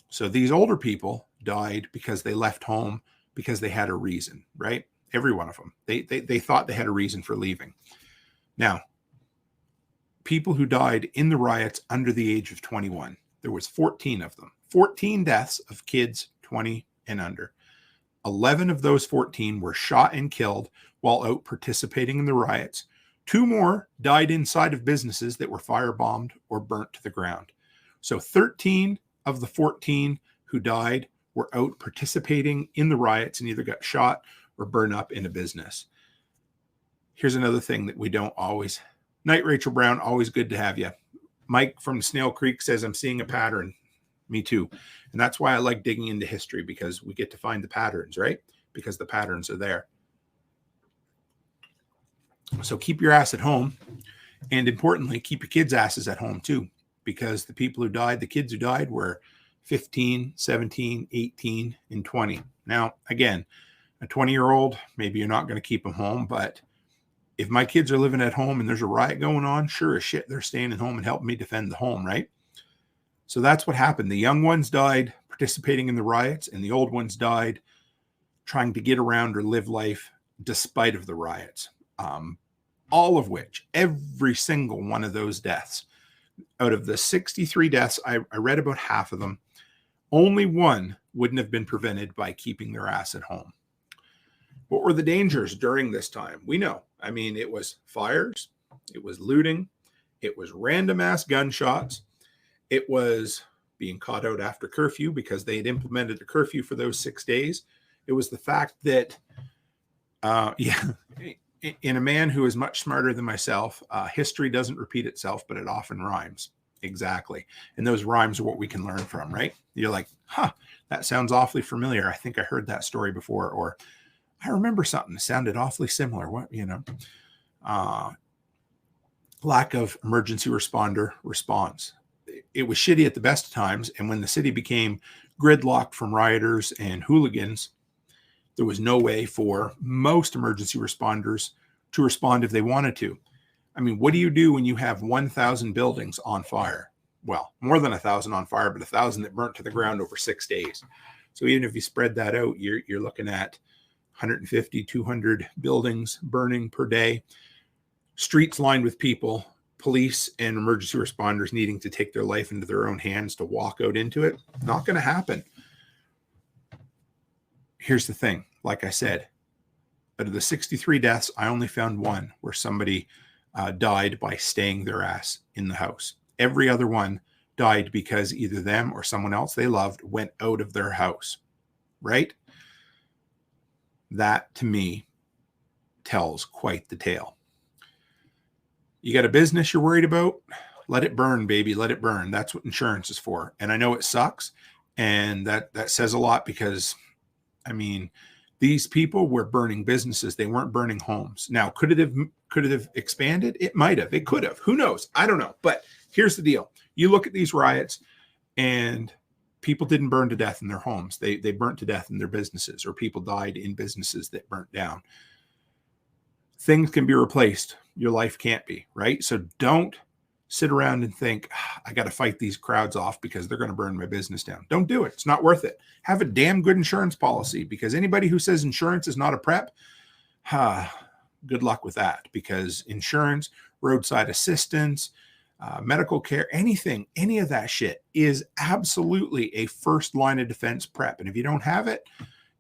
So these older people died because they left home because they had a reason, right? Every one of them. They thought they had a reason for leaving. Now, people who died in the riots under the age of 21, there was 14 of them. 14 deaths of kids 20 and under. 11 of those 14 were shot and killed while out participating in the riots. 2 more died inside of businesses that were firebombed or burnt to the ground. So 13 of the 14 who died were out participating in the riots and either got shot or burned up in a business. Here's another thing that we don't always. Night, Rachel Brown, always good to have you. Mike from Snail Creek says, I'm seeing a pattern. Me too. And that's why I like digging into history, because we get to find the patterns, right? Because the patterns are there. So keep your ass at home. And importantly, keep your kids' asses at home too, because the people who died, the kids who died were 15, 17, 18, and 20. Now, again, a 20-year-old, maybe you're not going to keep them home, but if my kids are living at home and there's a riot going on, sure as shit, they're staying at home and helping me defend the home, right? So that's what happened. The young ones died participating in the riots, and the old ones died trying to get around or live life despite of the riots. All of which, every single one of those deaths, out of the 63 deaths, I read about half of them, only one wouldn't have been prevented by keeping their ass at home. What were the dangers during this time? We know. I mean, it was fires, it was looting, it was random ass gunshots, it was being caught out after curfew because they had implemented a curfew for those 6 days. It was the fact that, in a man who is much smarter than myself, history doesn't repeat itself, but it often rhymes. Exactly. And those rhymes are what we can learn from, right? You're like, that sounds awfully familiar. I think I heard that story before, or I remember something that sounded awfully similar. What, lack of emergency responder response. It was shitty at the best of times. And when the city became gridlocked from rioters and hooligans, there was no way for most emergency responders to respond if they wanted to. I mean, what do you do when you have 1,000 buildings on fire? Well, more than 1,000 on fire, but 1,000 that burnt to the ground over 6 days. So even if you spread that out, you're looking at 150, 200 buildings burning per day, streets lined with people, police and emergency responders needing to take their life into their own hands to walk out into it. Not going to happen. Here's the thing. Like I said, out of the 63 deaths, I only found one where somebody died by staying their ass in the house. Every other one died because either them or someone else they loved went out of their house, right? That, to me, tells quite the tale. You got a business you're worried about? Let it burn, baby. Let it burn. That's what insurance is for. And I know it sucks, and that says a lot because, I mean, these people were burning businesses. They weren't burning homes. Now, could it have expanded? It might have. It could have. Who knows? I don't know. But here's the deal. You look at these riots, and people didn't burn to death in their homes. They burnt to death in their businesses, or people died in businesses that burnt down. Things can be replaced. Your life can't be, right? So don't sit around and think, I got to fight these crowds off because they're going to burn my business down. Don't do it. It's not worth it. Have a damn good insurance policy, because anybody who says insurance is not a prep, good luck with that, because insurance, roadside assistance, medical care, anything, any of that shit is absolutely a first line of defense prep. And if you don't have it,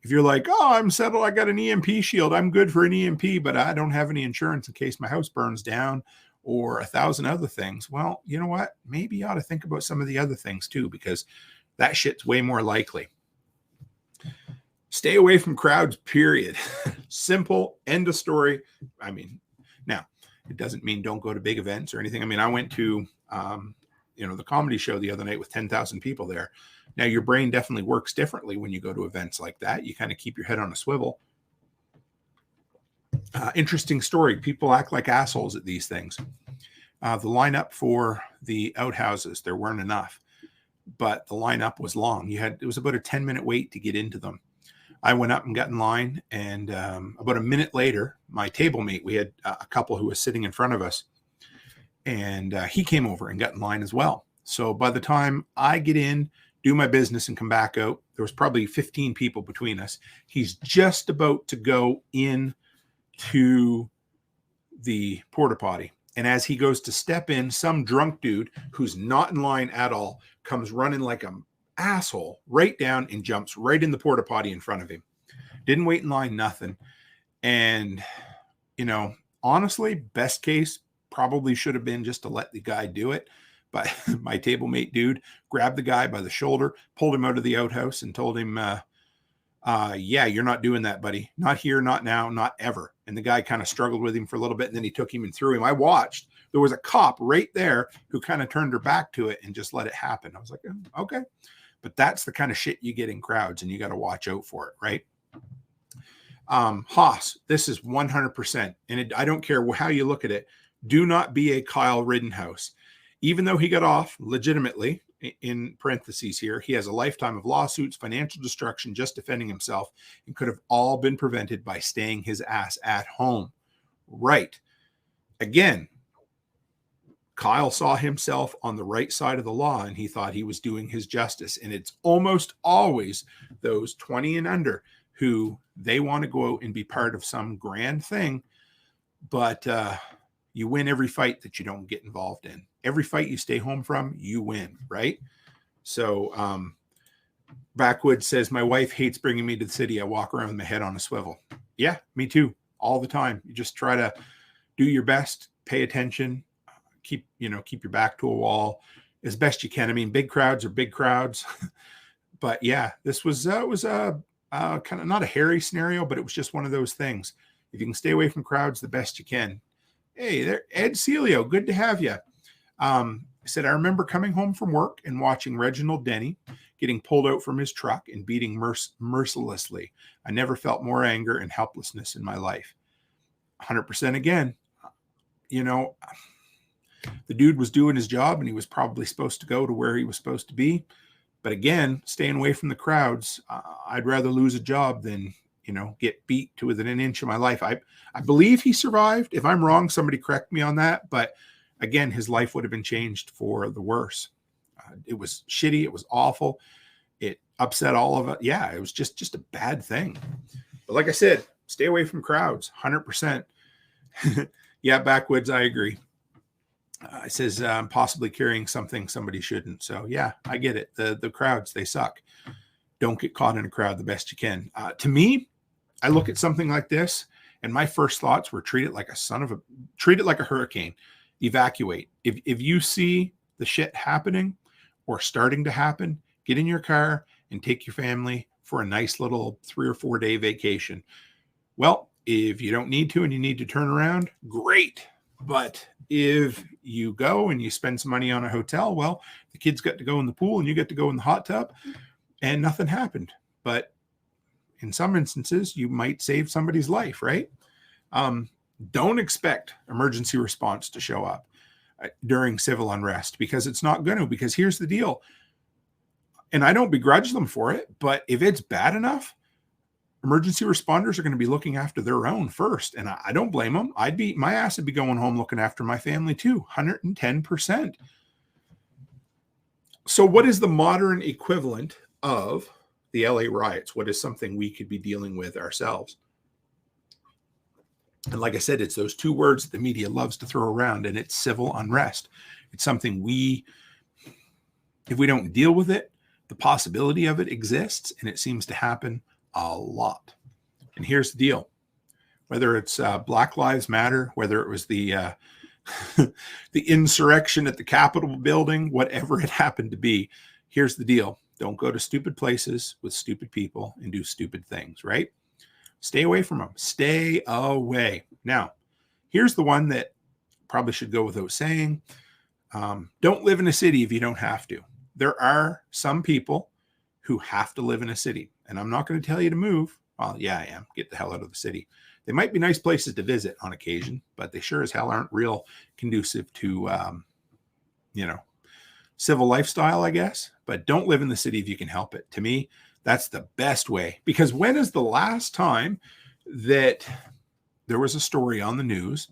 if you're like, oh, I'm settled, I got an EMP shield, I'm good for an EMP, but I don't have any insurance in case my house burns down, or 1,000 other things. Well, you know what? Maybe you ought to think about some of the other things too, because that shit's way more likely. Stay away from crowds, period. Simple, end of story. I mean, now, it doesn't mean don't go to big events or anything. I mean, I went to, the comedy show the other night with 10,000 people there. Now, your brain definitely works differently when you go to events like that. You kind of keep your head on a swivel. Interesting story. People act like assholes at these things. The lineup for the outhouses, there weren't enough, but the lineup was long. It was about a 10-minute wait to get into them. I went up and got in line, and about a minute later, my table mate, we had a couple who was sitting in front of us, and he came over and got in line as well. So by the time I get in, do my business, and come back out, there was probably 15 people between us. He's just about to go in to the porta potty. And as he goes to step in, some drunk dude who's not in line at all comes running like an asshole right down and jumps right in the porta potty in front of him. Didn't wait in line, nothing. And, honestly, best case probably should have been just to let the guy do it. But my table mate dude grabbed the guy by the shoulder, pulled him out of the outhouse, and told him, yeah, you're not doing that, buddy. Not here, not now, not ever. And the guy kind of struggled with him for a little bit, and then he took him and threw him. I watched. There was a cop right there who kind of turned her back to it and just let it happen. I was like, okay. But that's the kind of shit you get in crowds, and you got to watch out for it, right? Haas, this is 100%. And I don't care how you look at it. Do not be a Kyle Rittenhouse. Even though he got off legitimately, in parentheses here, he has a lifetime of lawsuits, financial destruction, just defending himself, and could have all been prevented by staying his ass at home. Right. Again, Kyle saw himself on the right side of the law and he thought he was doing his justice. And it's almost always those 20 and under who they want to go out and be part of some grand thing, but you win every fight that you don't get involved in. Every fight you stay home from, you win, right? So Backwoods says, my wife hates bringing me to the city. I walk around with my head on a swivel. Yeah, me too. All the time. You just try to do your best, pay attention, keep your back to a wall as best you can. I mean, big crowds are big crowds. But yeah, this was a kind of not a hairy scenario, but it was just one of those things. If you can stay away from crowds the best you can. Hey there, Ed Celio, good to have you. He said, I remember coming home from work and watching Reginald Denny getting pulled out from his truck and beating mercilessly. I never felt more anger and helplessness in my life. 100% again. You know, the dude was doing his job and he was probably supposed to go to where he was supposed to be. But again, staying away from the crowds, I'd rather lose a job than, get beat to within an inch of my life. I believe he survived. If I'm wrong, somebody correct me on that. But again, his life would have been changed for the worse. It was shitty. It was awful. It upset all of it. Yeah, it was just a bad thing. But like I said, stay away from crowds, 100%. Yeah, Backwoods, I agree. It says I'm possibly carrying something somebody shouldn't. So yeah, I get it. The crowds, they suck. Don't get caught in a crowd the best you can. To me, I look at something like this and my first thoughts were treat it like a hurricane. Evacuate. If you see the shit happening or starting to happen, get in your car and take your family for a nice little 3 or 4 day vacation. Well, if you don't need to and you need to turn around, great. But if you go and you spend some money on a hotel, well, the kids got to go in the pool and you get to go in the hot tub and nothing happened. But in some instances, you might save somebody's life, right? Don't expect emergency response to show up during civil unrest because it's not going to, because here's the deal. And I don't begrudge them for it, but if it's bad enough, emergency responders are going to be looking after their own first. And I don't blame them. My ass would be going home looking after my family too, 110%. So what is the modern equivalent of the LA riots? What is something we could be dealing with ourselves? And like I said, it's those two words that the media loves to throw around, and it's civil unrest. It's something if we don't deal with it, the possibility of it exists, and it seems to happen a lot. And here's the deal. Whether it's Black Lives Matter, whether it was the insurrection at the Capitol building, whatever it happened to be, here's the deal. Don't go to stupid places with stupid people and do stupid things, right? Stay away from them. Stay away. Now, here's the one that probably should go without saying. Don't live in a city if you don't have to. There are some people who have to live in a city. And I'm not going to tell you to move. Well, yeah, I am. Get the hell out of the city. They might be nice places to visit on occasion, but they sure as hell aren't real conducive to, civil lifestyle, I guess. But don't live in the city if you can help it. To me, that's the best way. Because when is the last time that there was a story on the news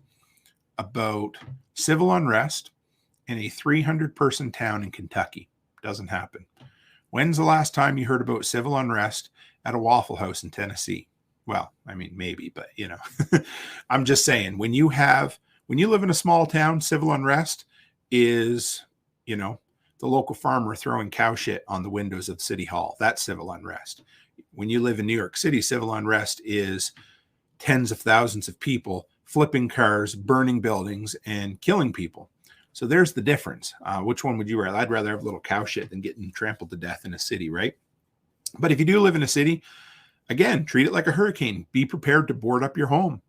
about civil unrest in a 300-person town in Kentucky? Doesn't happen. When's the last time you heard about civil unrest at a Waffle House in Tennessee? Well, I mean, maybe, but I'm just saying, when you live in a small town, civil unrest is, the local farmer throwing cow shit on the windows of City Hall. That's civil unrest. When you live in New York City, civil unrest is tens of thousands of people flipping cars, burning buildings, and killing people. So there's the difference. Which one would you rather? I'd rather have a little cow shit than getting trampled to death in a city, right? But if you do live in a city, again, treat it like a hurricane. Be prepared to board up your home.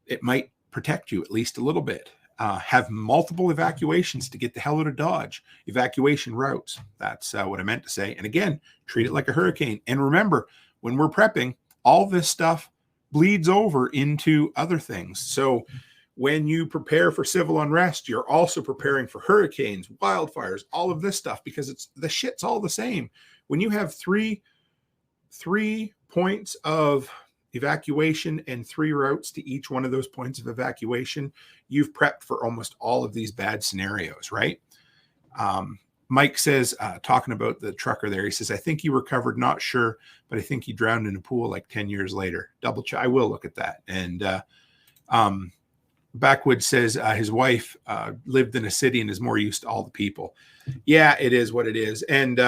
It might protect you at least a little bit. Have multiple evacuations to get the hell out of Dodge. Evacuation routes. That's what I meant to say. And again, treat it like a hurricane. And remember, when we're prepping, all this stuff bleeds over into other things. So when you prepare for civil unrest, you're also preparing for hurricanes, wildfires, all of this stuff, because the shit's all the same. When you have three points of evacuation and 3 routes to each one of those points of evacuation, you've prepped for almost all of these bad scenarios, right? Mike says, talking about the trucker there, he says, I think he recovered, not sure, but I think he drowned in a pool like 10 years later. Double check. I will look at that. And Backwood says his wife lived in a city and is more used to all the people. Yeah, it is what it is. And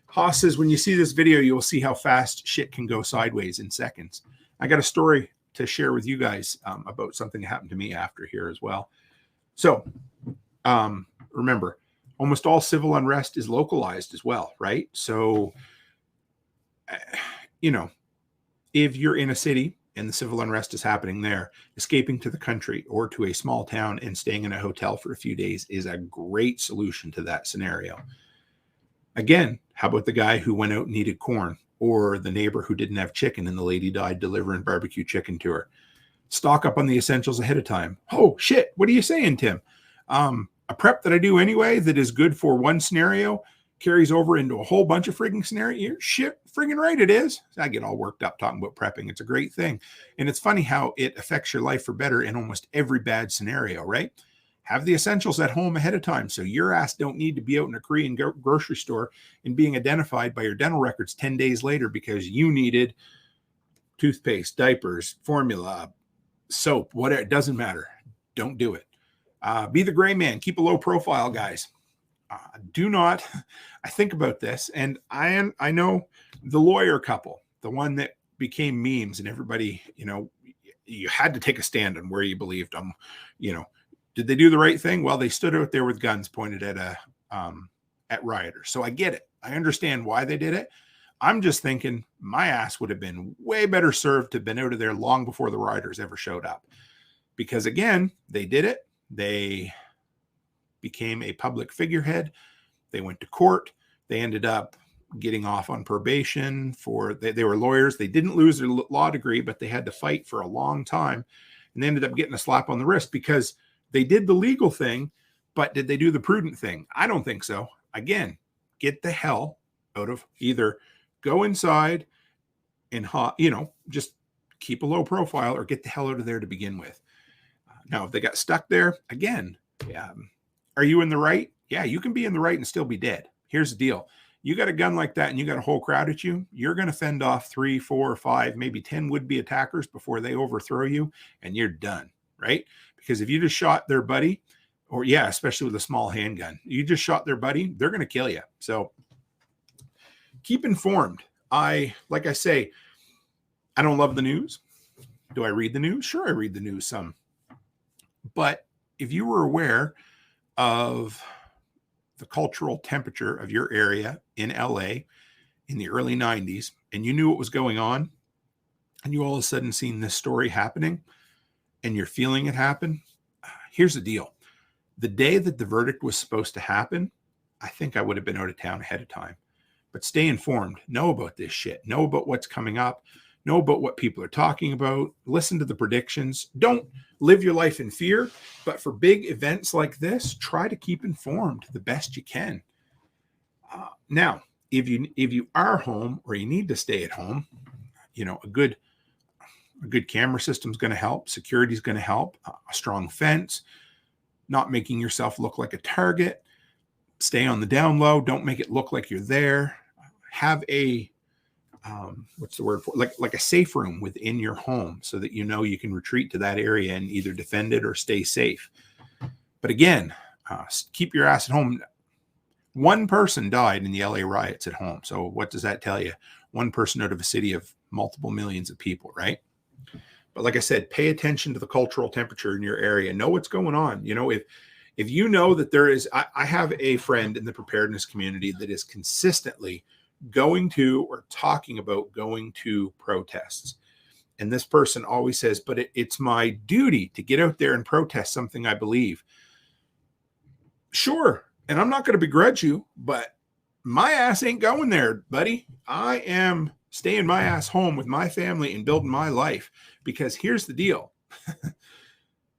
Haas says, when you see this video, you'll see how fast shit can go sideways in seconds. I got a story to share with you guys about something that happened to me after here as well. So remember, almost all civil unrest is localized as well, right? So, you know, if you're in a city and the civil unrest is happening there, escaping to the country or to a small town and staying in a hotel for a few days is a great solution to that scenario. Again, how about the guy who went out and needed corn, or the neighbor who didn't have chicken and the lady died delivering barbecue chicken to her? Stock up on the essentials ahead of time. Oh, shit. What are you saying, Tim? A prep that I do anyway that is good for one scenario carries over into a whole bunch of frigging scenarios. Shit, frigging right it is. I get all worked up talking about prepping. It's a great thing. And it's funny how it affects your life for better in almost every bad scenario, right? Have the essentials at home ahead of time so your ass don't need to be out in a Korean grocery store and being identified by your dental records 10 days later because you needed toothpaste, diapers, formula, soap, whatever. It doesn't matter. Don't do it. Be the gray man. Keep a low profile, guys. Do not. I think about this, and I know the lawyer couple, the one that became memes, and everybody, you know, you had to take a stand on where you believed them. You know, did they do the right thing? Well, they stood out there with guns pointed at rioters. So I get it. I understand why they did it. I'm just thinking my ass would have been way better served to have been out of there long before the rioters ever showed up, because again, they did it. They became a public figurehead. They went to court. They ended up getting off on probation for, they were lawyers. They didn't lose their law degree, but they had to fight for a long time. And they ended up getting a slap on the wrist because they did the legal thing, but did they do the prudent thing? I don't think so. Again, get the hell out of, either go inside and, you know, just keep a low profile, or get the hell out of there to begin with. Now, if they got stuck there, again, are you in the right? Yeah, you can be in the right and still be dead. Here's the deal. You got a gun like that and you got a whole crowd at you, you're going to fend off 3, 4, or 5, maybe 10 would-be attackers before they overthrow you, and you're done, right? Because if you just shot their buddy, or yeah, especially with a small handgun, you just shot their buddy, they're going to kill you. So keep informed. Like I say, I don't love the news. Do I read the news? Sure, I read the news some. But if you were aware of the cultural temperature of your area in LA in the early 90s, and you knew what was going on, and you all of a sudden seen this story happening, and you're feeling it happen, here's the deal. The day that the verdict was supposed to happen, I think I would have been out of town ahead of time. But stay informed. Know about this shit. Know about what's coming up. Know about what people are talking about. Listen to the predictions. Don't live your life in fear. But for big events like this, try to keep informed the best you can. Now, if you are home, or you need to stay at home, you know, a good camera system is going to help. Security is going to help. A strong fence. Not making yourself look like a target. Stay on the down low. Don't make it look like you're there. Have a what's the word for it? Like a safe room within your home, so that you know you can retreat to that area and either defend it or stay safe. But again, keep your ass at home. One person died in the LA riots at home. So what does that tell you? One person out of a city of multiple millions of people, right? But like I said, pay attention to the cultural temperature in your area. Know what's going on. You know, if you know that there is, I have a friend in the preparedness community that is consistently going to, or talking about going to, protests. And this person always says, but it's my duty to get out there and protest something I believe. Sure. And I'm not going to begrudge you, but my ass ain't going there, buddy. I am staying my ass home with my family and building my life. Because here's the deal.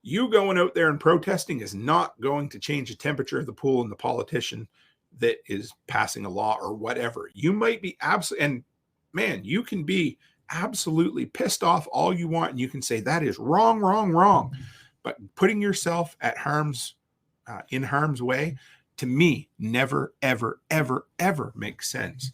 You going out there and protesting is not going to change the temperature of the pool and the politician that is passing a law or whatever. You might be absolutely, and man, you can be absolutely pissed off all you want, and you can say that is wrong, wrong, wrong. But putting yourself at in harm's way, to me, never, ever, ever, ever makes sense.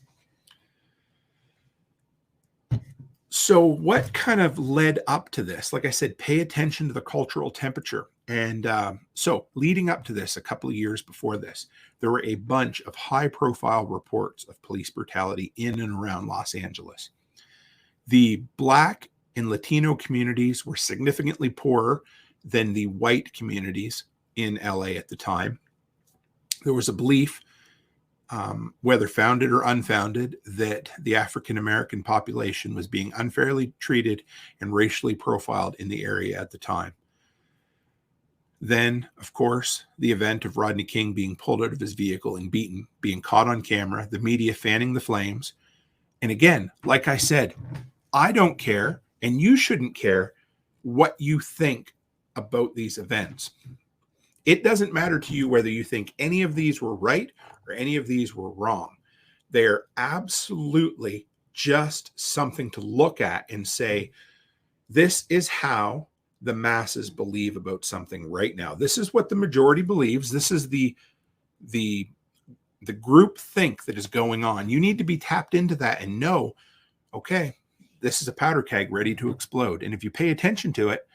So what kind of led up to this? Like I said, pay attention to the cultural temperature. And so leading up to this, a couple of years before this, there were a bunch of high-profile reports of police brutality in and around Los Angeles. The Black and Latino communities were significantly poorer than the white communities in LA at the time. There was a belief, whether founded or unfounded, that the African-American population was being unfairly treated and racially profiled in the area at the time. Then, of course, the event of Rodney King being pulled out of his vehicle and beaten, being caught on camera, the media fanning the flames. And again, like I said, I don't care, and you shouldn't care what you think about these events. It doesn't matter to you whether you think any of these were right or any of these were wrong. They're absolutely just something to look at and say, this is how the masses believe about something right now. This is what the majority believes. This is the group think that is going on. You need to be tapped into that and know, okay, this is a powder keg ready to explode. And if you pay attention to it,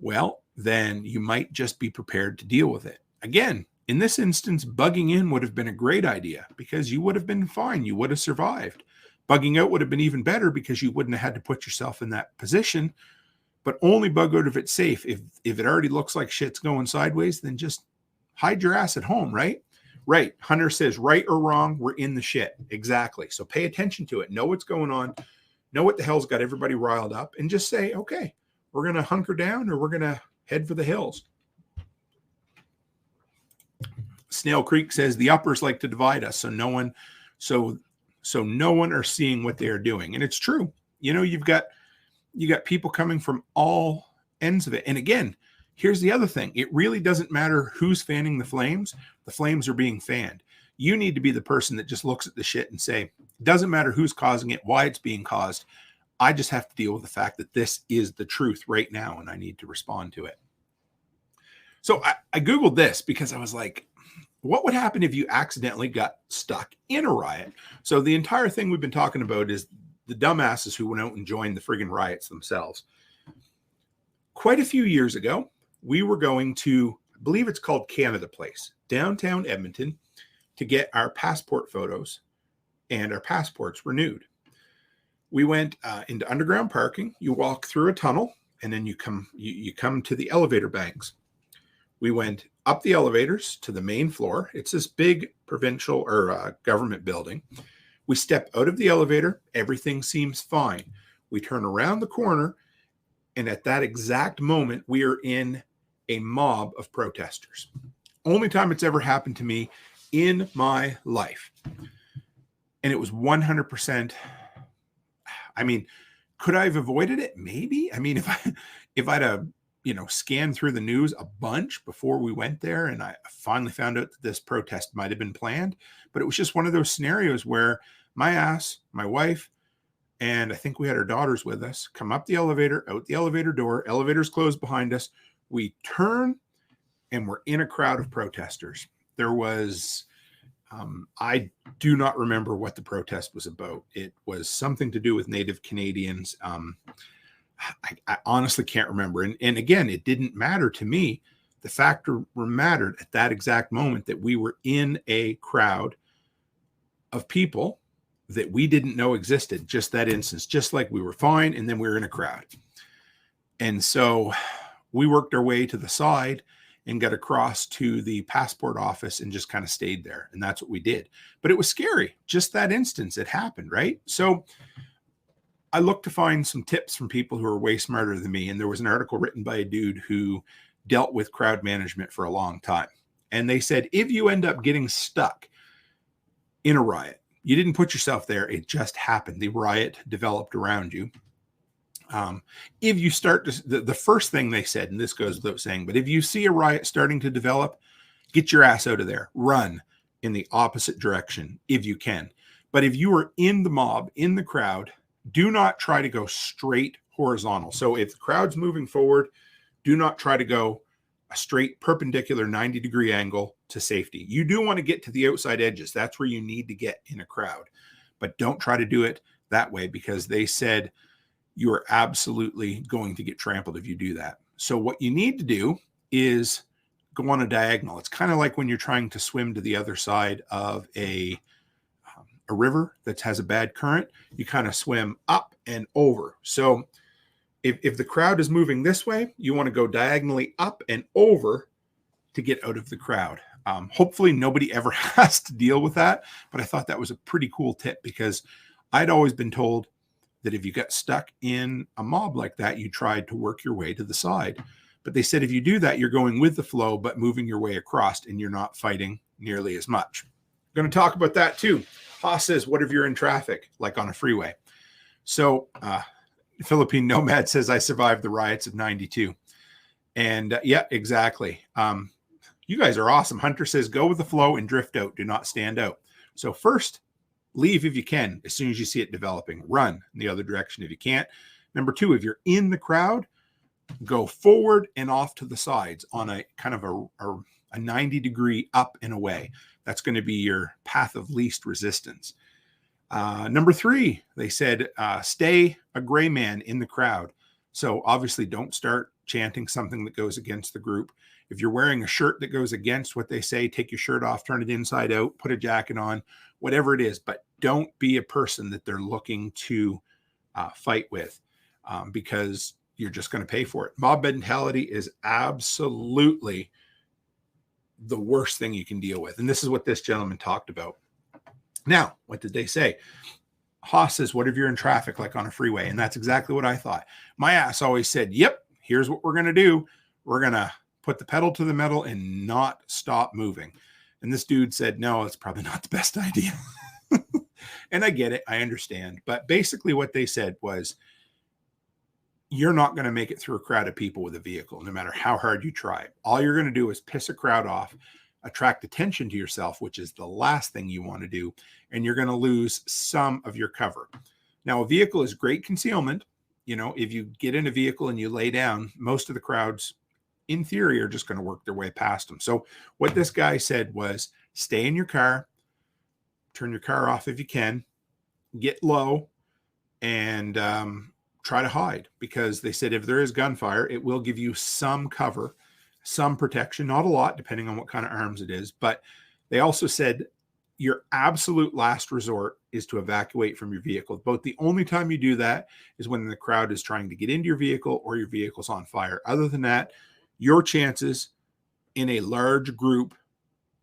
well, then you might just be prepared to deal with it. Again, in this instance, bugging in would have been a great idea because you would have been fine. You would have survived. Bugging out would have been even better because you wouldn't have had to put yourself in that position. But only bug out if it's safe. If it already looks like shit's going sideways, then just hide your ass at home, right? Right. Hunter says, right or wrong, we're in the shit. Exactly. So pay attention to it. Know what's going on. Know what the hell's got everybody riled up. And just say, okay, we're going to hunker down or we're going to head for the hills. Snail Creek says the uppers like to divide us, so no one are seeing what they are doing. And it's true. You know, you got people coming from all ends of it. And again, here's the other thing. It really doesn't matter who's fanning the flames. The flames are being fanned. You need to be the person that just looks at the shit and say, it doesn't matter who's causing it, why it's being caused. I just have to deal with the fact that this is the truth right now, and I need to respond to it. So I Googled this because I was like, what would happen if you accidentally got stuck in a riot? So the entire thing we've been talking about is the dumbasses who went out and joined the friggin' riots themselves. Quite a few years ago, we were going to, I believe it's called Canada Place, downtown Edmonton, to get our passport photos and our passports renewed. We went into underground parking. You walk through a tunnel, and then you come to the elevator banks. We went up the elevators to the main floor. It's this big provincial or government building. We step out of the elevator. Everything seems fine. We turn around the corner, and at that exact moment, we are in a mob of protesters. Only time it's ever happened to me in my life. And it was 100%. I mean, could I have avoided it? Maybe. I mean, if I'd have, scanned through the news a bunch before we went there, and I finally found out that this protest might have been planned, but it was just one of those scenarios where my ass, my wife, and I think we had our daughters with us, come up the elevator, out the elevator door, elevators closed behind us. We turn and we're in a crowd of protesters. There was, I do not remember what the protest was about. It was something to do with Native Canadians. I honestly can't remember. And again, it didn't matter to me. The factor mattered at that exact moment that we were in a crowd of people that we didn't know existed, just that instance, just like we were fine. And then we were in a crowd. And so we worked our way to the side and got across to the passport office and just kind of stayed there. And that's what we did. But it was scary. Just that instance, it happened, right? So I looked to find some tips from people who are way smarter than me. And there was an article written by a dude who dealt with crowd management for a long time. And they said, if you end up getting stuck in a riot, You didn't put yourself there. It just happened. The riot developed around you. If you start to, the first thing they said, and this goes without saying, but if you see a riot starting to develop, get your ass out of there. Run in the opposite direction if you can. But if you are in the mob, in the crowd, do not try to go straight horizontal. So if the crowd's moving forward, do not try to go a straight perpendicular 90-degree angle to safety. You do want to get to the outside edges. That's where you need to get in a crowd. But don't try to do it that way, because they said you are absolutely going to get trampled if you do that. So what you need to do is go on a diagonal. It's kind of like when you're trying to swim to the other side of a river that has a bad current. You kind of swim up and over. So if the crowd is moving this way, you want to go diagonally up and over to get out of the crowd. Hopefully nobody ever has to deal with that, but I thought that was a pretty cool tip, because I'd always been told that if you got stuck in a mob like that, you tried to work your way to the side. But they said if you do that, you're going with the flow, but moving your way across, and you're not fighting nearly as much. I'm going to talk about that too. Haas says, what if you're in traffic, like on a freeway? So Philippine Nomad says, I survived the riots of 92. And yeah, exactly. You guys are awesome. Hunter says, go with the flow and drift out. Do not stand out. So first, leave if you can. As soon as you see it developing, run in the other direction if you can't. Number two, if you're in the crowd, go forward and off to the sides on a kind of a 90-degree up and away. That's going to be your path of least resistance. Number three, they said, stay a gray man in the crowd. So obviously don't start chanting something that goes against the group. If you're wearing a shirt that goes against what they say, take your shirt off, turn it inside out, put a jacket on, whatever it is, but don't be a person that they're looking to fight with, because you're just going to pay for it. Mob mentality is absolutely the worst thing you can deal with. And this is what this gentleman talked about. Now, what did they say? Haas says, what if you're in traffic, like on a freeway? And that's exactly what I thought. My ass always said, yep, here's what we're going to do. We're going to put the pedal to the metal and not stop moving. And this dude said, no, it's probably not the best idea. And I get it. I understand. But basically what they said was, you're not going to make it through a crowd of people with a vehicle, no matter how hard you try. All you're going to do is piss a crowd off, attract attention to yourself, which is the last thing you want to do, and you're going to lose some of your cover. Now, a vehicle is great concealment. You know, if you get in a vehicle and you lay down, most of the crowds, in theory, are just going to work their way past them. So what this guy said was, stay in your car, turn your car off if you can, get low, and try to hide, because they said if there is gunfire, it will give you some cover, some protection, not a lot, depending on what kind of arms it is. But they also said your absolute last resort is to evacuate from your vehicle. But the only time you do that is when the crowd is trying to get into your vehicle or your vehicle's on fire. Other than that, your chances in a large group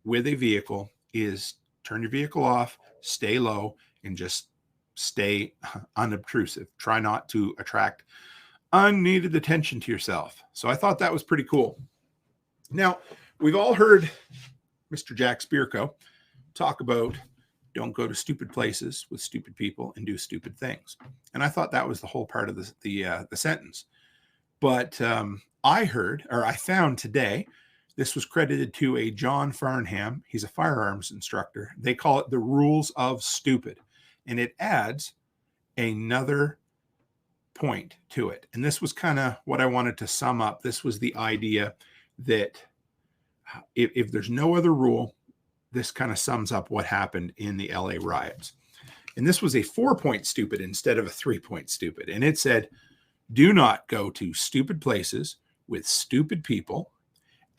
with a vehicle is turn your vehicle off, stay low, and just stay unobtrusive. Try not to attract unneeded attention to yourself. So I thought that was pretty cool. Now, we've all heard Mr. Jack Spirko talk about don't go to stupid places with stupid people and do stupid things. And I thought that was the whole part of the sentence. But I found today, this was credited to a John Farnham. He's a firearms instructor. They call it the rules of stupid. And it adds another point to it. And this was kind of what I wanted to sum up. This was the idea that if there's no other rule, this kind of sums up what happened in the LA riots. And this was a 4-point stupid instead of a 3-point stupid. And it said, do not go to stupid places with stupid people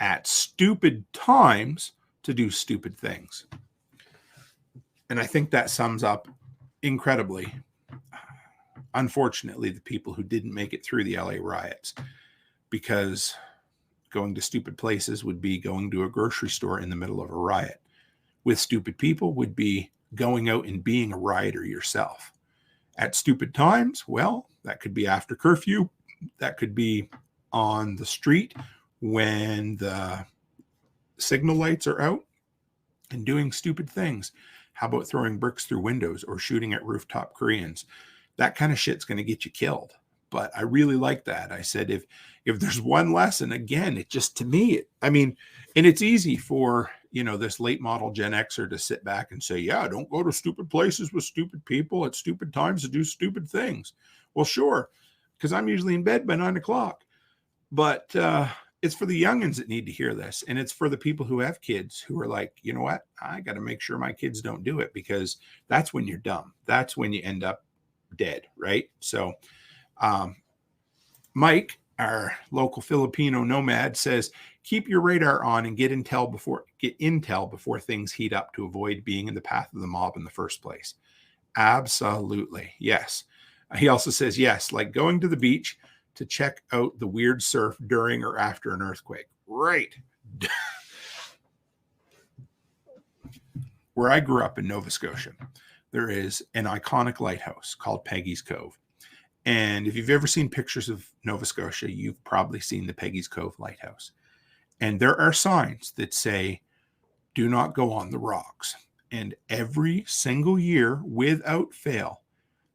at stupid times to do stupid things. And I think that sums up incredibly, unfortunately, the people who didn't make it through the LA riots, because going to stupid places would be going to a grocery store in the middle of a riot. With stupid people would be going out and being a rioter yourself. At stupid times, well, that could be after curfew. That could be on the street when the signal lights are out and doing stupid things. How about throwing bricks through windows or shooting at rooftop Koreans? That kind of shit's going to get you killed. But I really like that. I said, if there's one lesson, again, it just, to me, I mean, and it's easy for, this late model Gen Xer to sit back and say, yeah, don't go to stupid places with stupid people at stupid times to do stupid things. Well, sure, because I'm usually in bed by 9 o'clock. But it's for the youngins that need to hear this. And it's for the people who have kids who are like, you know what? I got to make sure my kids don't do it, because that's when you're dumb. That's when you end up dead, right? So Mike, our local Filipino nomad, says, keep your radar on and get intel before things heat up to avoid being in the path of the mob in the first place. Absolutely. Yes. He also says, yes, like going to the beach to check out the weird surf during or after an earthquake. Right. Where I grew up in Nova Scotia, there is an iconic lighthouse called Peggy's Cove. And if you've ever seen pictures of Nova Scotia, you've probably seen the Peggy's Cove Lighthouse. And there are signs that say, do not go on the rocks. And every single year, without fail,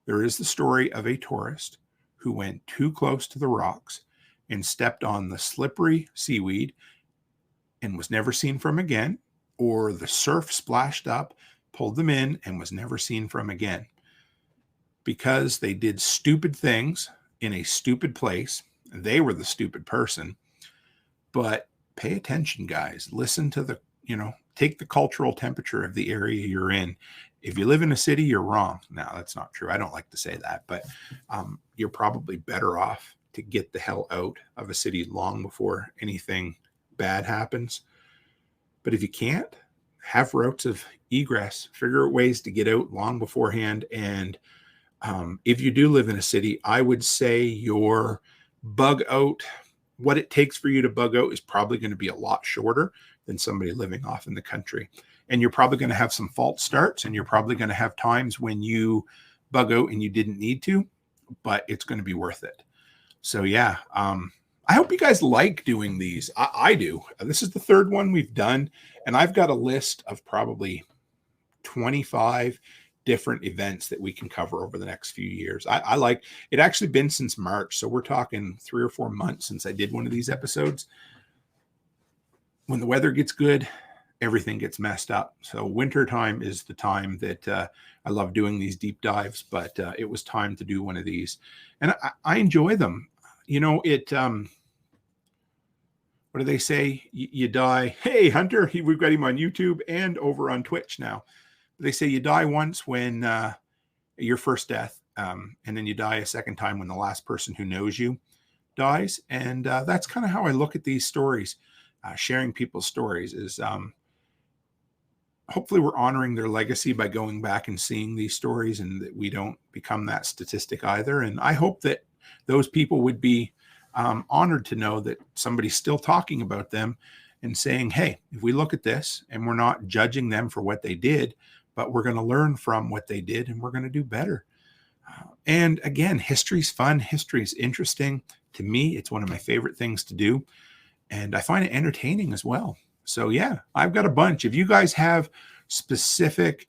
there is the story of a tourist who went too close to the rocks and stepped on the slippery seaweed and was never seen from again, or the surf splashed up, pulled them in, and was never seen from again. Because they did stupid things in a stupid place. They were the stupid person. But pay attention, guys. Listen to the, take the cultural temperature of the area you're in. If you live in a city, you're wrong. No, that's not true. I don't like to say that, but you're probably better off to get the hell out of a city long before anything bad happens. But if you can't, have routes of egress, figure out ways to get out long beforehand. And if you do live in a city, I would say your bug out, what it takes for you to bug out, is probably going to be a lot shorter than somebody living off in the country. And you're probably going to have some false starts, and you're probably going to have times when you bug out and you didn't need to, but it's going to be worth it. So yeah, I hope you guys like doing these. I do. This is the third one we've done, and I've got a list of probably 25 different events that we can cover over the next few years. I like it. Actually been since March, so we're talking 3 or 4 months since I did one of these episodes. When the weather gets good, everything gets messed up. So winter time is the time that I love doing these deep dives, but it was time to do one of these, and I enjoy them. What do they say? You die. Hey, Hunter, we've got him on YouTube and over on Twitch now. They say you die once when your first death, and then you die a second time when the last person who knows you dies. And that's kind of how I look at these stories. Sharing people's stories is hopefully we're honoring their legacy by going back and seeing these stories, and that we don't become that statistic either. And I hope that those people would be honored to know that somebody's still talking about them and saying, hey, if we look at this and we're not judging them for what they did, but we're going to learn from what they did, and we're going to do better. And again, history's fun. History's interesting. To me, it's one of my favorite things to do. And I find it entertaining as well. So yeah, I've got a bunch. If you guys have specific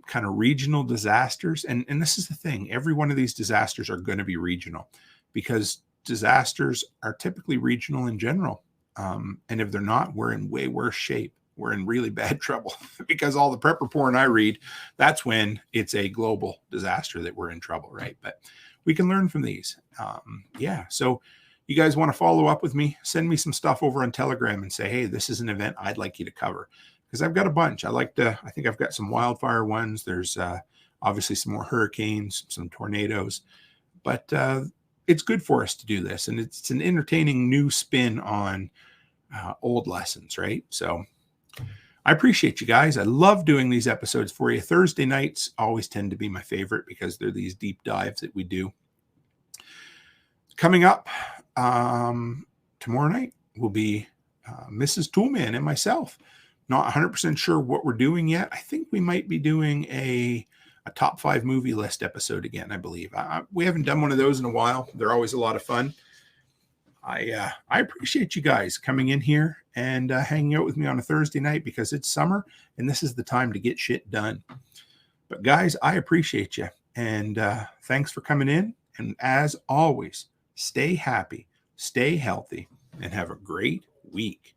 kind of regional disasters, and this is the thing, every one of these disasters are going to be regional, because disasters are typically regional in general. And if they're not, we're in way worse shape. We're in really bad trouble, because all the prepper porn I read, that's when it's a global disaster that we're in trouble, right? But we can learn from these. Yeah. So you guys want to follow up with me, send me some stuff over on Telegram and say, hey, this is an event I'd like you to cover, because I've got a bunch. I think I've got some wildfire ones. There's obviously some more hurricanes, some tornadoes, but it's good for us to do this. And it's an entertaining new spin on old lessons, right? So I appreciate you guys. I love doing these episodes for you. Thursday nights always tend to be my favorite, because they're these deep dives that we do. Coming up tomorrow night will be Mrs. Toolman and myself. Not 100% sure what we're doing yet. I think we might be doing a top 5 movie list episode again, I believe. We haven't done one of those in a while. They're always a lot of fun. I appreciate you guys coming in here and hanging out with me on a Thursday night because it's summer and this is the time to get shit done. But guys, I appreciate you and thanks for coming in. And as always, stay happy, stay healthy, and have a great week.